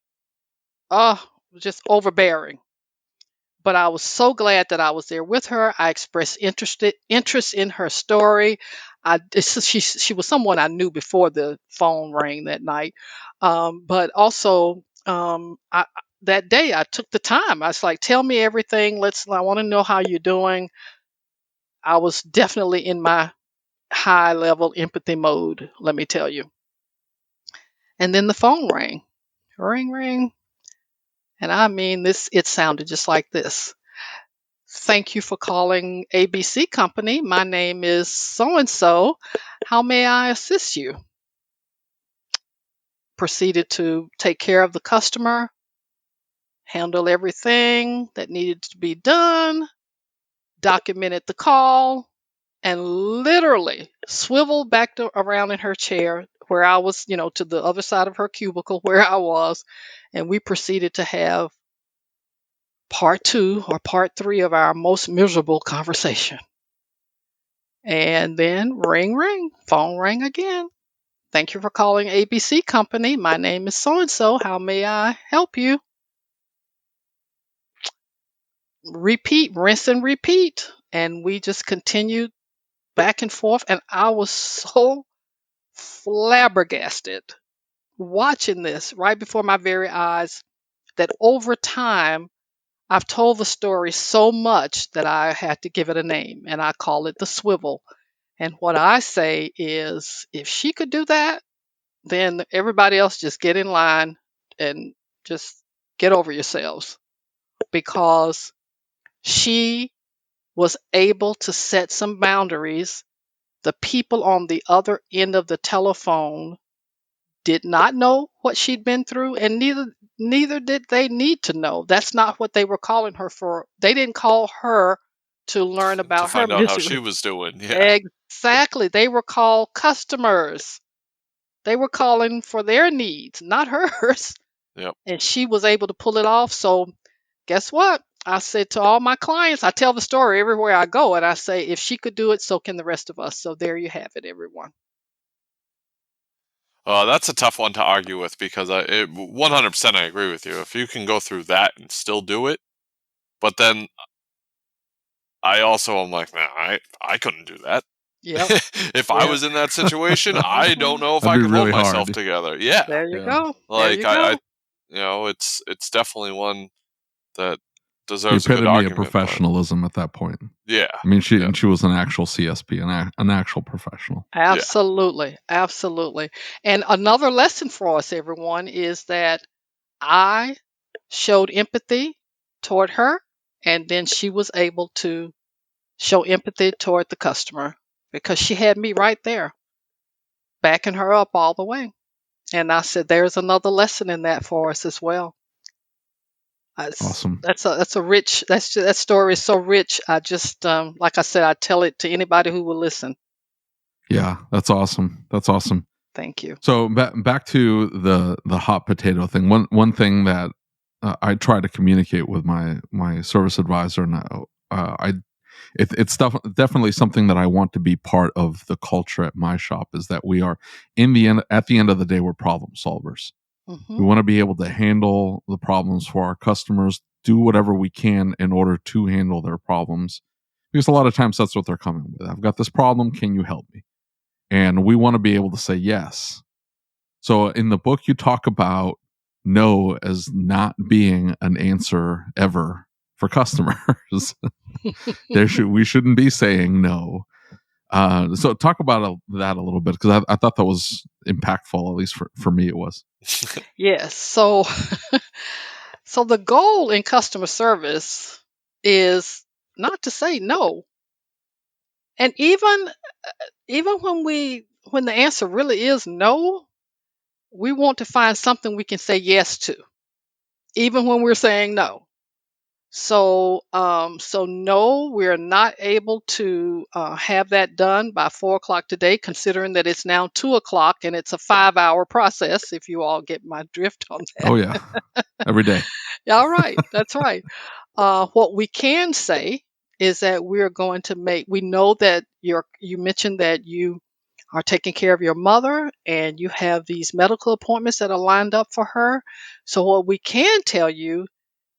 oh, just overbearing. But I was so glad that I was there with her. I expressed interest in her story. She was someone I knew before the phone rang that night, but also that day I took the time. I was like, "Tell me everything. I want to know how you're doing." I was definitely in my high level empathy mode. Let me tell you. And then the phone rang, ring ring, and I mean this. It sounded just like this. Thank you for calling ABC Company. My name is so and so. How may I assist you? Proceeded to take care of the customer, handle everything that needed to be done, documented the call, and literally swiveled back around in her chair where I was, to the other side of her cubicle where I was. And we proceeded to have part two or part three of our most miserable conversation. And then ring, ring, phone rang again. Thank you for calling ABC Company. My name is so and so. How may I help you? Repeat, rinse and repeat. And we just continued back and forth. And I was so flabbergasted watching this right before my very eyes that over time, I've told the story so much that I had to give it a name, and I call it the swivel. And what I say is, if she could do that, then everybody else just get in line and just get over yourselves, because she was able to set some boundaries. The people on the other end of the telephone did not know what she'd been through, and neither did they need to know. That's not what they were calling her for. They didn't call her to learn To about her find out how she misery. was doing. Yeah. Exactly. They were called customers. They were calling for their needs, not hers. Yep. And she was able to pull it off. So, guess what? I said to all my clients, I tell the story everywhere I go, and I say, if she could do it, so can the rest of us. So, there you have it, everyone. That's a tough one to argue with because 100% I agree with you. If you can go through that and still do it, But then I also am like, man, I couldn't do that. Yep. If I was in that situation, I don't know if That'd I be could really hold myself hard. together. Yeah. There you Yeah. go. There Like you go. it's definitely one that The deserves a good epitome of argument. But professionalism at that point. yeah. I mean, Yeah. she was an actual CSP, an actual professional. Absolutely. Absolutely. And another lesson for us, everyone, is that I showed empathy toward her, and then she was able to show empathy toward the customer because she had me right there, backing her up all the way. And I said, there's another lesson in that for us as well. Awesome. That's a rich. That story is so rich. I just like I said, I tell it to anybody who will listen. Yeah, that's awesome. That's awesome. Thank you. So back to the hot potato thing. One thing that I try to communicate with my service advisor now. It's definitely something that I want to be part of the culture at my shop, is that we are at the end of the day, we're problem solvers. Mm-hmm. We want to be able to handle the problems for our customers, do whatever we can in order to handle their problems, because a lot of times that's what they're coming with. I've got this problem, can you help me? And we want to be able to say yes. So in the book, you talk about no as not being an answer ever for customers. We shouldn't be saying no. So talk about that a little bit, because I thought that was impactful. At least for me, it was. Yes. So the goal in customer service is not to say no. And even when the answer really is no, we want to find something we can say yes to, even when we're saying no. So no, we're not able to have that done by 4 o'clock today, considering that it's now 2 o'clock and it's a 5-hour process. If you all get my drift on that. Oh yeah, every day. All right, that's right. What we can say is that we're going to make. We know that you mentioned that you are taking care of your mother and you have these medical appointments that are lined up for her. So what we can tell you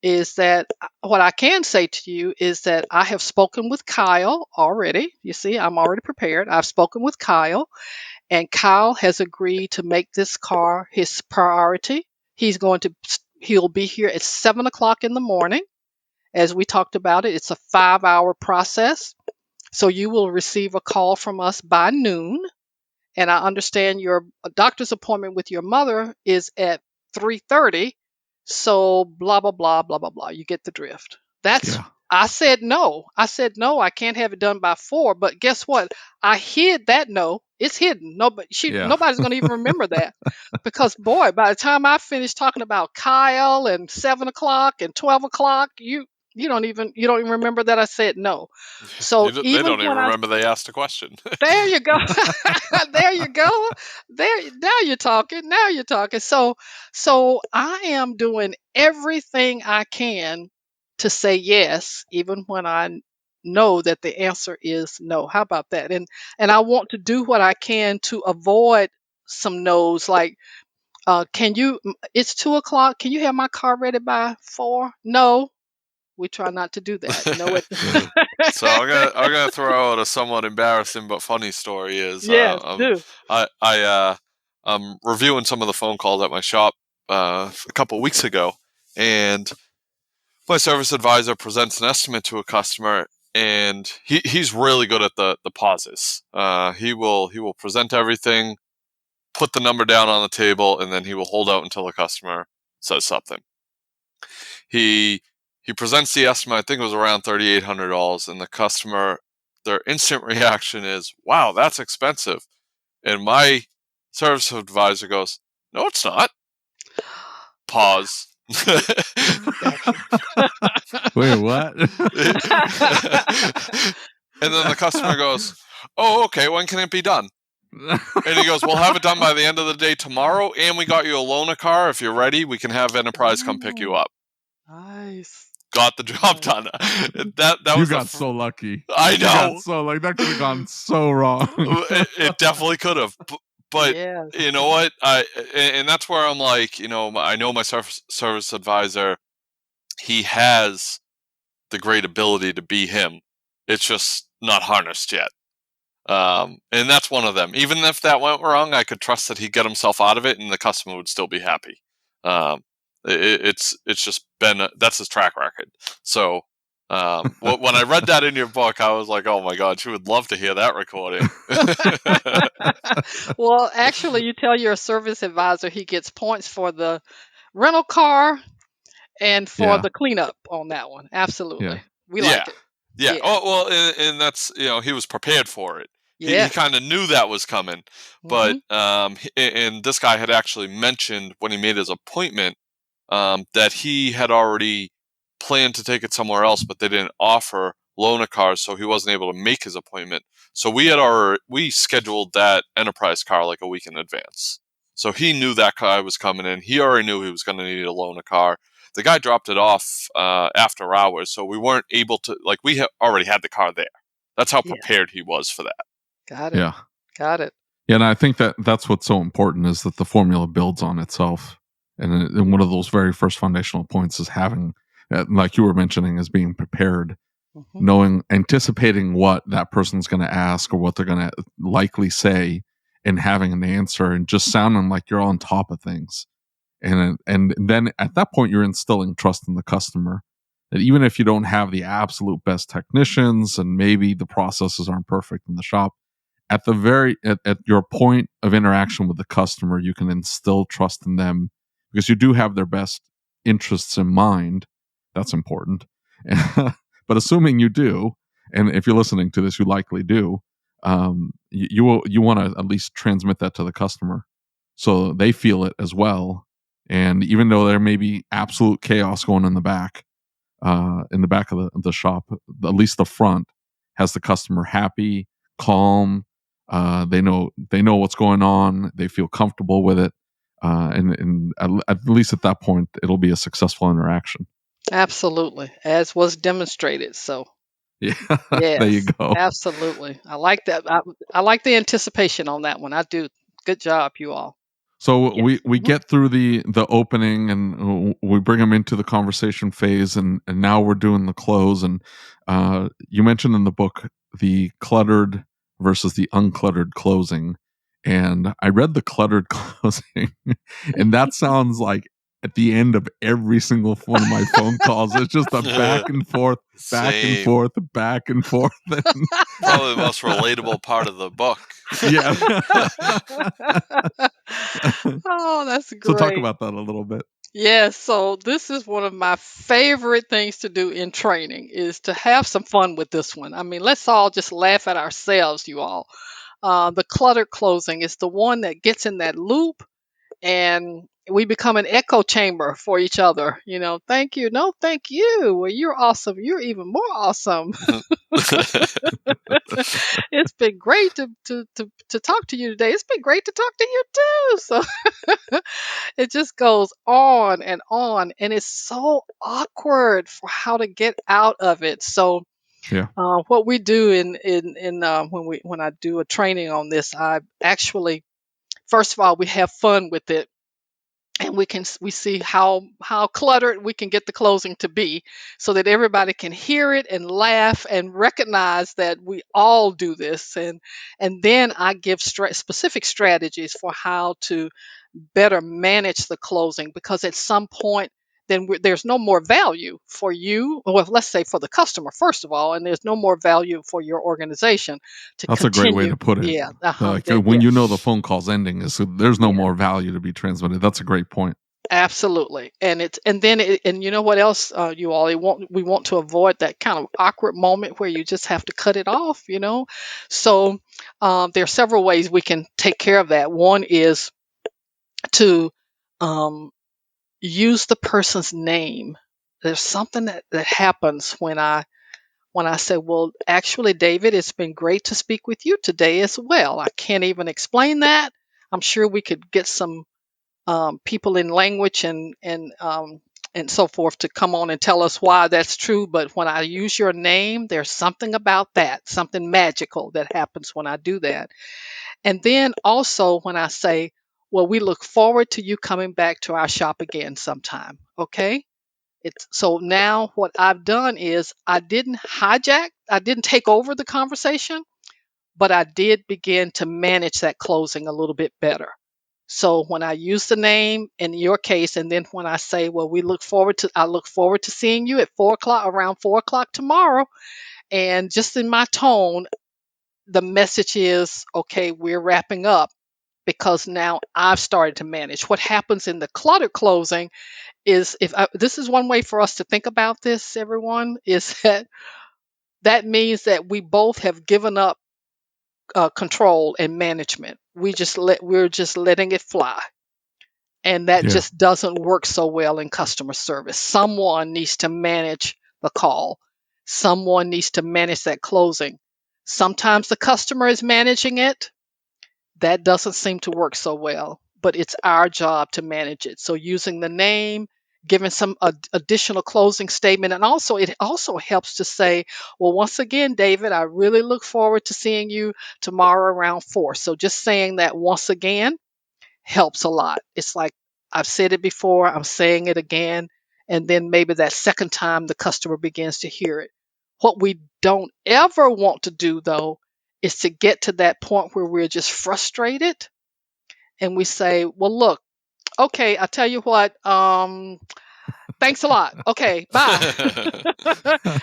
is that what I can say to you is that I have spoken with Kyle already. You see, I'm already prepared. I've spoken with Kyle, and Kyle has agreed to make this car his priority. He'll be here at 7 o'clock in the morning. As we talked about it, it's a 5-hour process. So you will receive a call from us by noon. And I understand your doctor's appointment with your mother is at 3:30. So blah blah blah blah blah blah. You get the drift. That's Yeah. I said no. I said no. I can't have it done by 4. But guess what? I hid that no. It's hidden. Yeah. Nobody's going to even remember that, because boy, by the time I finish talking about Kyle and 7 o'clock and 12 o'clock, you don't even remember that I said no. So They even don't even when I remember they asked a question. there you go. There you go. Now you're talking. Now you're talking. So I am doing everything I can to say yes, even when I know that the answer is no. How about that? And I want to do what I can to avoid some no's. Like, it's 2 o'clock. Can you have my car ready by 4? No. We try not to do that. No, it. So I'm gonna throw out a somewhat embarrassing but funny story. Yes, do. I'm reviewing some of the phone calls at my shop a couple of weeks ago, and my service advisor presents an estimate to a customer, and he's really good at the pauses. He will present everything, put the number down on the table, and then he will hold out until the customer says something. He presents the estimate. I think it was around $3,800, and the customer, their instant reaction is, "Wow, that's expensive." And my service advisor goes, "No, it's not." Pause. Wait, what? And then the customer goes, "Oh, okay, when can it be done?" And he goes, "We'll have it done by the end of the day tomorrow, and we got you a loaner car. If you're ready, we can have Enterprise come pick you up." Nice. Got the job done. That You was got so lucky. I You know. got so like that could have gone so wrong. It definitely could have. But Yes. you know what? And that's where I'm like, I know my service advisor. He has the great ability to be him. It's just not harnessed yet. And that's one of them. Even if that went wrong, I could trust that he'd get himself out of it and the customer would still be happy. It's just been that's his track record. So when I read that in your book, I was like, oh my God, she would love to hear that recording. Well, actually, you tell your service advisor he gets points for the rental car and for Yeah. the cleanup on that one. Absolutely. Yeah. We Yeah. like it. Yeah. Yeah. Oh, well, and that's, he was prepared for it. He Yes. kind of knew that was coming. But, Hmm. and this guy had actually mentioned when he made his appointment, that he had already planned to take it somewhere else, but they didn't offer loaner cars, so he wasn't able to make his appointment. So we scheduled that enterprise car like a week in advance. So he knew that car was coming in. He already knew he was going to need a loaner car. The guy dropped it off after hours, so we weren't able to, like, we already had the car there. That's how Yeah. prepared he was for that. Got it. Yeah. Got it. Yeah, and I think that's what's so important is that the formula builds on itself. And one of those very first foundational points is having, like you were mentioning, is being prepared, Hmm. knowing, anticipating what that person's going to ask or what they're going to likely say, and having an answer and just sounding like you're on top of things. And then at that point, you're instilling trust in the customer. That even if you don't have the absolute best technicians and maybe the processes aren't perfect in the shop, at your point of interaction with the customer, you can instill trust in them because you do have their best interests in mind. That's important. But assuming you do, and if you're listening to this, you likely do, you want to at least transmit that to the customer so they feel it as well. And even though there may be absolute chaos going in the back of the shop, at least the front has the customer happy, calm. They know what's going on. They feel comfortable with it, and at least at that point, it'll be a successful interaction. Absolutely. As was demonstrated. So, Yeah, there you yes, go. absolutely. I like that. I like the anticipation on that one. I do. Good job, you all. So Yes. we Hmm. get through the opening and we bring them into the conversation phase, and now we're doing the close. And you mentioned in the book the cluttered versus the uncluttered closing, and I read the cluttered closing, and that sounds like at the end of every single one of my phone calls, it's just a back and forth, back and Same. forth, back and forth. Probably the most relatable part of the book. Yeah. Oh, that's So talk great. about that a little bit. Yes, so this is one of my favorite things to do in training is to have some fun with this one. I mean, let's all just laugh at ourselves, you all. The cluttered closing is the one that gets in that loop and we become an echo chamber for each other. Thank you. No, thank you. Well, you're awesome. You're even more awesome. It's been great to talk to you today. It's been great to talk to you too. So it just goes on, and it's so awkward for how to get out of it. So Yeah. what we do when I do a training on this, I actually first of all we have fun with it, and we see how cluttered we can get the closing to be so that everybody can hear it and laugh and recognize that we all do this, and then I give specific strategies for how to better manage the closing, because at some point then there's no more value for you, well, let's say for the customer first of all, and there's no more value for your organization to That's a great way continue. to put it. Yeah, Like yeah, when you know the phone call's ending, is there's no yeah. more value to be transmitted. That's a great point. Absolutely, and you know what else, you all, we want to avoid that kind of awkward moment where you just have to cut it off. So there are several ways we can take care of that. One is to um, use the person's name. There's something that happens when I say, well, actually, David, it's been great to speak with you today as well. I can't even explain that. I'm sure we could get some people in language and so forth to come on and tell us why that's true. But when I use your name, there's something about that, something magical that happens when I do that. And then also when I say, well, we look forward to you coming back to our shop again sometime. Okay. So now what I've done is I didn't take over the conversation, but I did begin to manage that closing a little bit better. So when I use the name in your case, and then when I say, well, I look forward to seeing you at 4 o'clock, around 4 o'clock tomorrow. And just in my tone, the message is, okay, we're wrapping up, because now I've started to manage. What happens in the cluttered closing is, this is one way for us to think about this, everyone, is that means that we both have given up control and management. We're just letting it fly. And that Yeah. just doesn't work so well in customer service. Someone needs to manage the call. Someone needs to manage that closing. Sometimes the customer is managing it. That doesn't seem to work so well, but it's our job to manage it. So using the name, giving some additional closing statement, and also it also helps to say, well, once again, David, I really look forward to seeing you tomorrow around 4. So just saying that once again helps a lot. It's like, I've said it before, I'm saying it again, and then maybe that second time the customer begins to hear it. What we don't ever want to do, though, is to get to that point where we're just frustrated and we say, well, look, okay, I tell you what, thanks a lot. Okay, bye.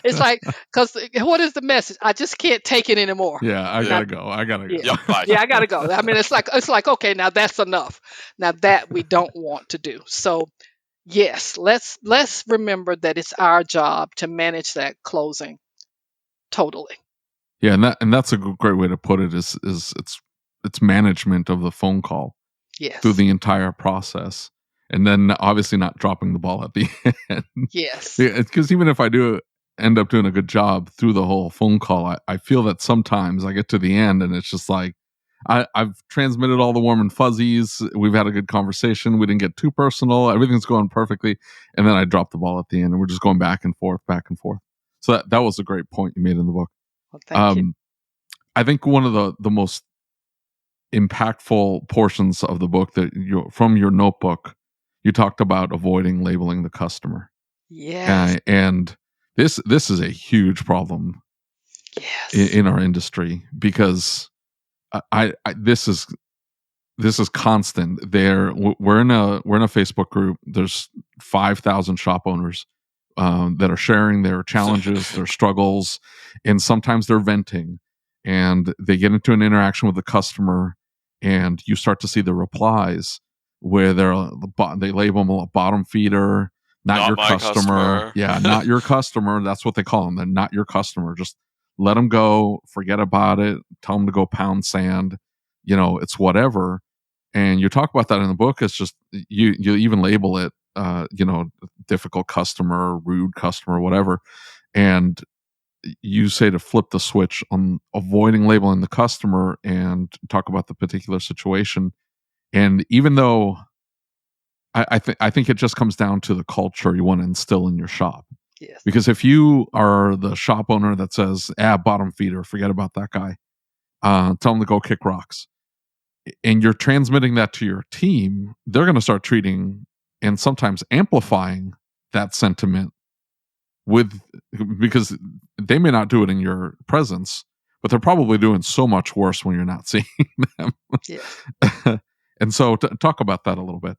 It's like, because what is the message? I just can't take it anymore. Yeah, I Yeah. gotta go. I gotta Yeah. go. Yep. Bye. Yeah, I gotta go. I mean, it's like, okay, now that's enough. Now that we don't want to do. So yes, let's remember that it's our job to manage that closing totally. Yeah, and that's a great way to put it. Is it's management of the phone call through Yes. the entire process, and then obviously not dropping the ball at the end. Yes. Because even if I do end up doing a good job through the whole phone call, I feel that sometimes I get to the end and it's just like I've transmitted all the warm and fuzzies. We've had a good conversation. We didn't get too personal. Everything's going perfectly, and then I drop the ball at the end, and we're just going back and forth, back and forth. So that was a great point you made in the book. Well, thank you. I think one of the most impactful portions of the book that from your notebook, you talked about avoiding labeling the customer, Yes. and this is a huge problem Yes. in our industry, because I this is constant. We're in a Facebook group. There's 5,000 shop owners that are sharing their challenges, their struggles, and sometimes they're venting. And they get into an interaction with the customer, and you start to see the replies where they label them a bottom feeder, not your my customer. Yeah, not your customer. That's what they call them. They're not your customer. Just let them go. Forget about it. Tell them to go pound sand. It's whatever. And you talk about that in the book. It's just you even label it difficult customer, rude customer, whatever. And you say to flip the switch on avoiding labeling the customer and talk about the particular situation. And even though I think it just comes down to the culture you want to instill in your shop. Yes. Because if you are the shop owner that says, bottom feeder, forget about that guy, tell him to go kick rocks, and you're transmitting that to your team, they're going to start treating and sometimes amplifying that sentiment because they may not do it in your presence, but they're probably doing so much worse when you're not seeing them. Yes. And so talk about that a little bit.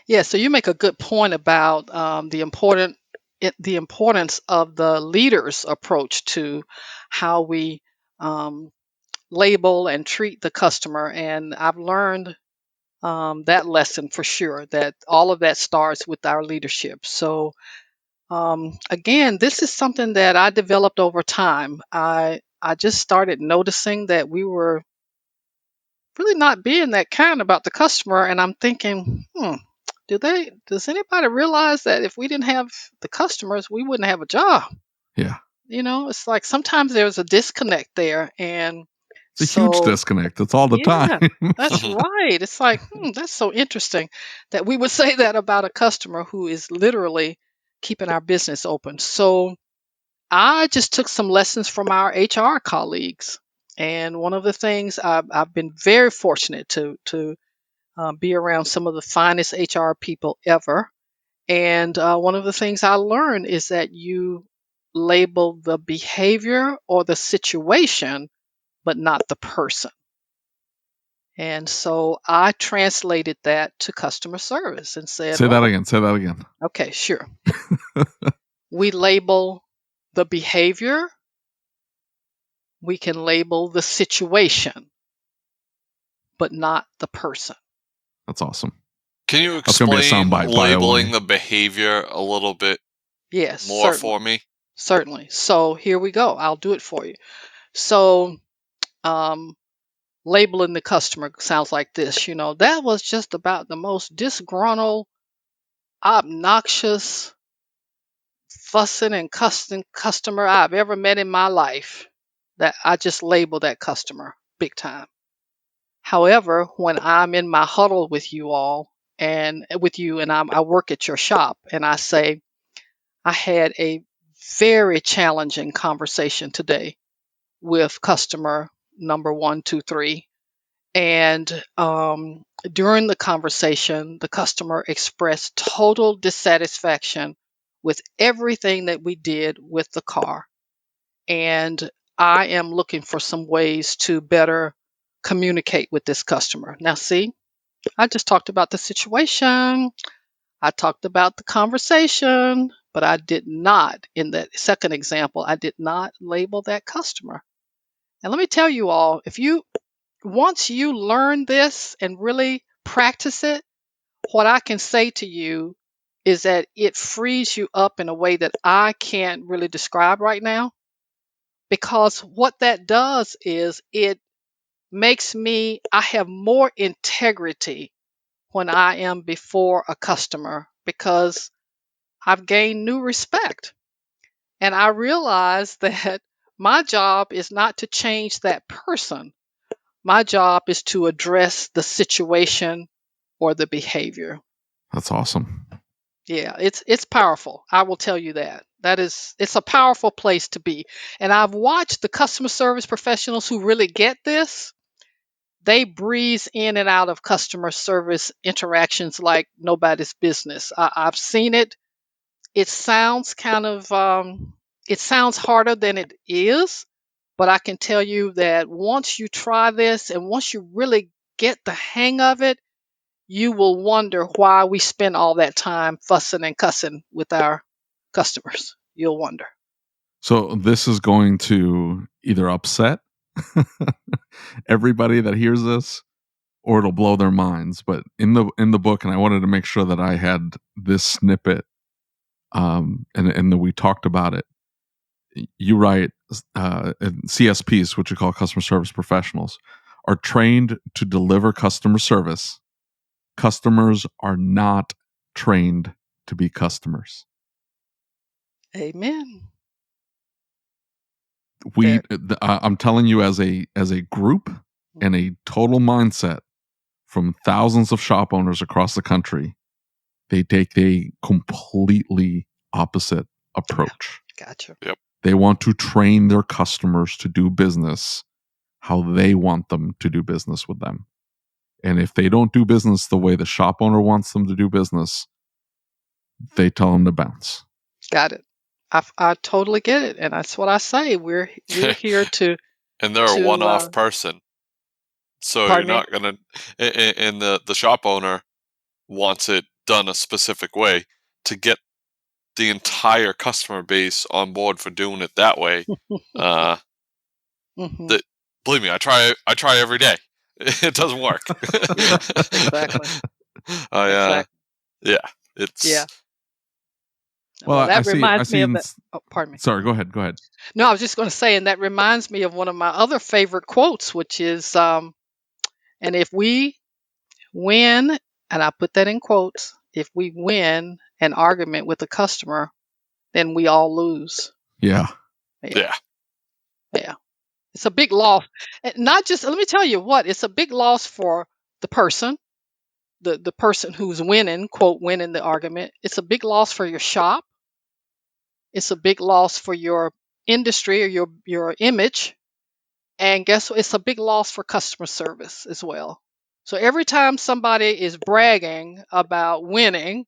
Yeah, so you make a good point about the importance of the leader's approach to how we label and treat the customer, and I've learned that lesson for sure. That all of that starts with our leadership. So again, this is something that I developed over time. I just started noticing that we were really not being that kind about the customer, and I'm thinking, does anybody realize that if we didn't have the customers, we wouldn't have a job? Yeah. It's like sometimes there's a disconnect there. And It's a huge so, disconnect. It's all the time. yeah, that's right. It's like, that's so interesting that we would say that about a customer who is literally keeping our business open. So I just took some lessons from our HR colleagues. And one of the things I've been very fortunate to be around some of the finest HR people ever. And one of the things I learned is that you label the behavior or the situation, but not the person. And so I translated that to customer service and said, Say that well, again. Say that again. okay, sure. We label the behavior, we can label the situation, but not the person. That's awesome. Can you That's gonna be a explain soundbite, by the way. labeling the behavior a little bit Yes, more certainly. for me? Certainly. So here we go. I'll do it for you. So, um, labeling the customer sounds like this. That was just about the most disgruntled, obnoxious, fussing and cussing customer I've ever met in my life. That I just label that customer big time. However, when I'm in my huddle with you all and with you, and I work at your shop, and I say, I had a very challenging conversation today with customer number 123. And during the conversation, the customer expressed total dissatisfaction with everything that we did with the car. And I am looking for some ways to better communicate with this customer. Now, see, I just talked about the situation, I talked about the conversation, but I did not, in that second example, I did not label that customer. And let me tell you all, once you learn this and really practice it, what I can say to you is that it frees you up in a way that I can't really describe right now. Because what that does is it I have more integrity when I am before a customer because I've gained new respect. And I realize that my job is not to change that person. My job is to address the situation or the behavior. That's awesome. Yeah, it's powerful. I will tell you that. It's a powerful place to be. And I've watched the customer service professionals who really get this. They breeze in and out of customer service interactions like nobody's business. I've seen it. It sounds it sounds harder than it is, but I can tell you that once you try this and once you really get the hang of it, you will wonder why we spend all that time fussing and cussing with our customers. You'll wonder. So this is going to either upset everybody that hears this, or it'll blow their minds. But in the book, and I wanted to make sure that I had this snippet, and that we talked about it. You write, CSPs, which you call customer service professionals, are trained to deliver customer service. Customers are not trained to be customers. Amen. I'm telling you, as a group and a total mindset from thousands of shop owners across the country, they take a completely opposite approach. Gotcha. Yep. They want to train their customers to do business how they want them to do business with them. And if they don't do business the way the shop owner wants them to do business, they tell them to bounce. Got it. I totally get it, and that's what I say. We're here to And they're a one-off person. So you're pardon me? not going to, and the shop owner wants it done a specific way to get the entire customer base on board for doing it that way. Mhm. Believe me, I try every day. It doesn't work. Yeah, exactly. Yeah, Yeah. it's Well, that I reminds me see. of that. Oh, pardon me. Sorry, go ahead. No, I was just going to say, and that reminds me of one of my other favorite quotes, which is, and if we win, and I put that in quotes, if we win an argument with a customer, then we all lose. Yeah. yeah. It's a big loss. And not just, let me tell you what, it's a big loss for the person, the person who's winning, quote, winning the argument. It's a big loss for your shop. It's a big loss for your industry or your image. And guess what? It's a big loss for customer service as well. So every time somebody is bragging about winning,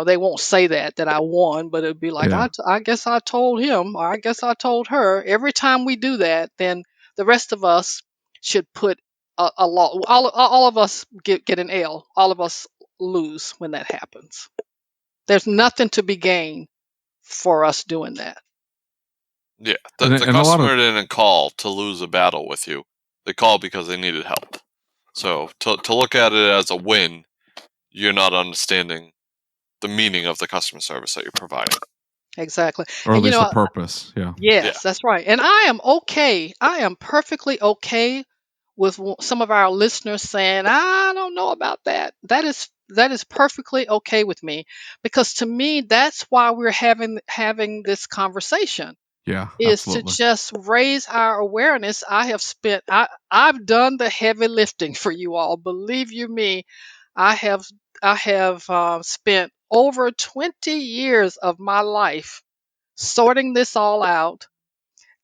They won't say that I won, but it'd be like, Yeah. I guess I told him, or I guess I told her. Every time we do that, then the rest of us should put a lot. All of us get an L. All of us lose when that happens. There's nothing to be gained for us doing that. Yeah, And, the and a lot of customer didn't call to lose a battle with you. They called because they needed help. So to look at it as a win, you're not understanding the meaning of the customer service that you're providing. Exactly. or at And least the purpose. Yeah. Yeah. yes, that's right. And I am okay. I am perfectly okay with some of our listeners saying, "I don't know about that." That is perfectly okay with me, because to me that's why we're having this conversation, Yeah, is to absolutely. just raise our awareness. I've done the heavy lifting for you all. Believe you me, I have spent over 20 years of my life sorting this all out,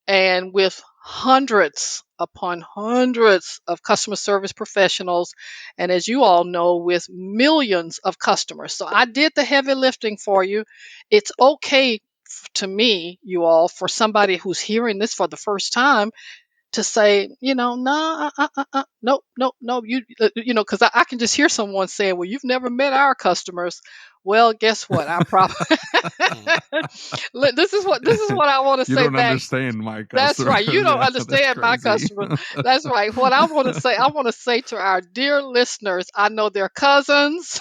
and with hundreds upon hundreds of customer service professionals, and as you all know, with millions of customers. So I did the heavy lifting for you. It's okay to me, you all, for somebody who's hearing this for the first time to say, no, nope, nope, nope. Because I can just hear someone saying, well, you've never met our customers. Well, guess what? I probably Mhm. this is what I want to You say don't back. understand my That's customers. right. You don't Yeah, that's understand my crazy. customers. That's right. What I want to say to our dear listeners, I know their cousins.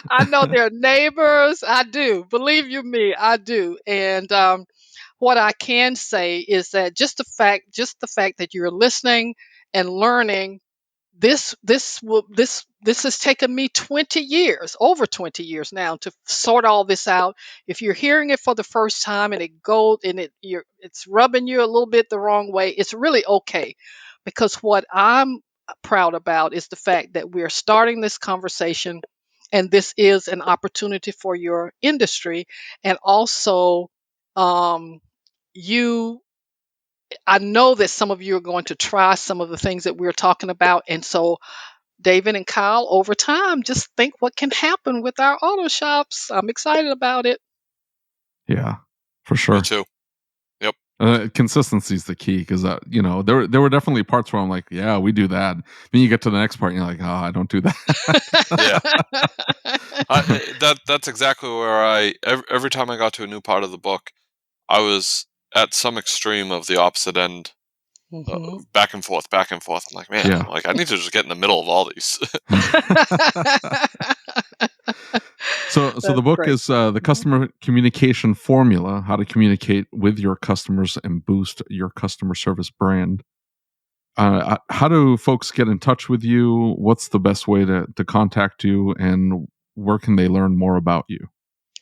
I know their neighbors. I do. Believe you me, I do. And what I can say is that just the fact that you're listening and learning, this has taken me 20 years, over 20 years now, to sort all this out. If you're hearing it for the first time and it's rubbing you a little bit the wrong way, it's really okay, because what I'm proud about is the fact that we're starting this conversation, and this is an opportunity for your industry. And also, um, you I know that some of you are going to try some of the things that we're talking about. And so, David and Kyle, over time, just think what can happen with our auto shops. I'm excited about it. Yeah, for Me sure. too. Yep. Consistency is the key, because there were definitely parts where I'm like, yeah, we do that. Then you get to the next part and you're like, oh, I don't do Yeah. that. That's exactly where every time I got to a new part of the book, I was at some extreme of the opposite end, Mhm. back and forth, back and forth. I'm like, man, Yeah. like I need to just get in the middle of all these. So the That's book great. is the Mhm. customer communication formula: how to communicate with your customers and boost your customer service brand. How do folks get in touch with you? What's the best way to contact you, and where can they learn more about you?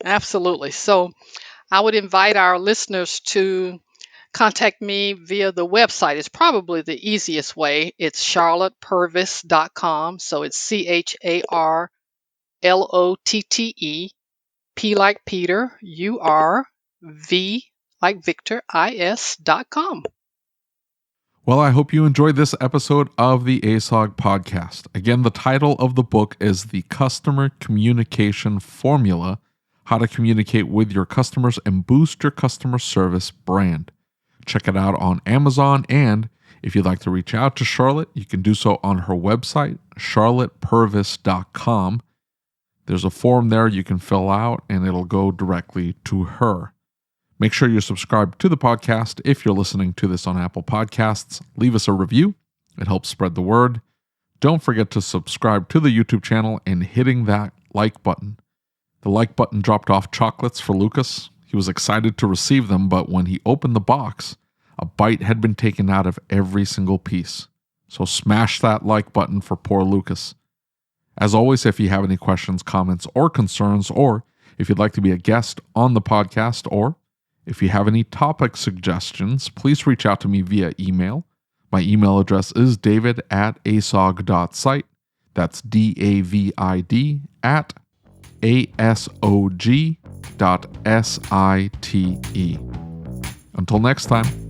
Absolutely. So, I would invite our listeners to contact me via the website. It's probably the easiest way. It's charlottepurvis.com. So it's CharlottePP like Peter, URV like Victor, IS.com. Well, I hope you enjoyed this episode of the ASOG podcast. Again, the title of the book is The Customer Communication Formula: How to Communicate with Your Customers and Boost Your Customer Service Brand. Check it out on Amazon, and if you'd like to reach out to Charlotte, you can do so on her website, charlottepurvis.com. There's a form there you can fill out, and it'll go directly to her. Make sure you're subscribed to the podcast. If you're listening to this on Apple Podcasts, leave us a review. It helps spread the word. Don't forget to subscribe to the YouTube channel and hitting that like button. The like button dropped off chocolates for Lucas. He was excited to receive them, but when he opened the box, a bite had been taken out of every single piece. So smash that like button for poor Lucas. As always, if you have any questions, comments, or concerns, or if you'd like to be a guest on the podcast, or if you have any topic suggestions, please reach out to me via email. My email address is david@asog.site. That's DAVID at ASOG.SITE. Until next time.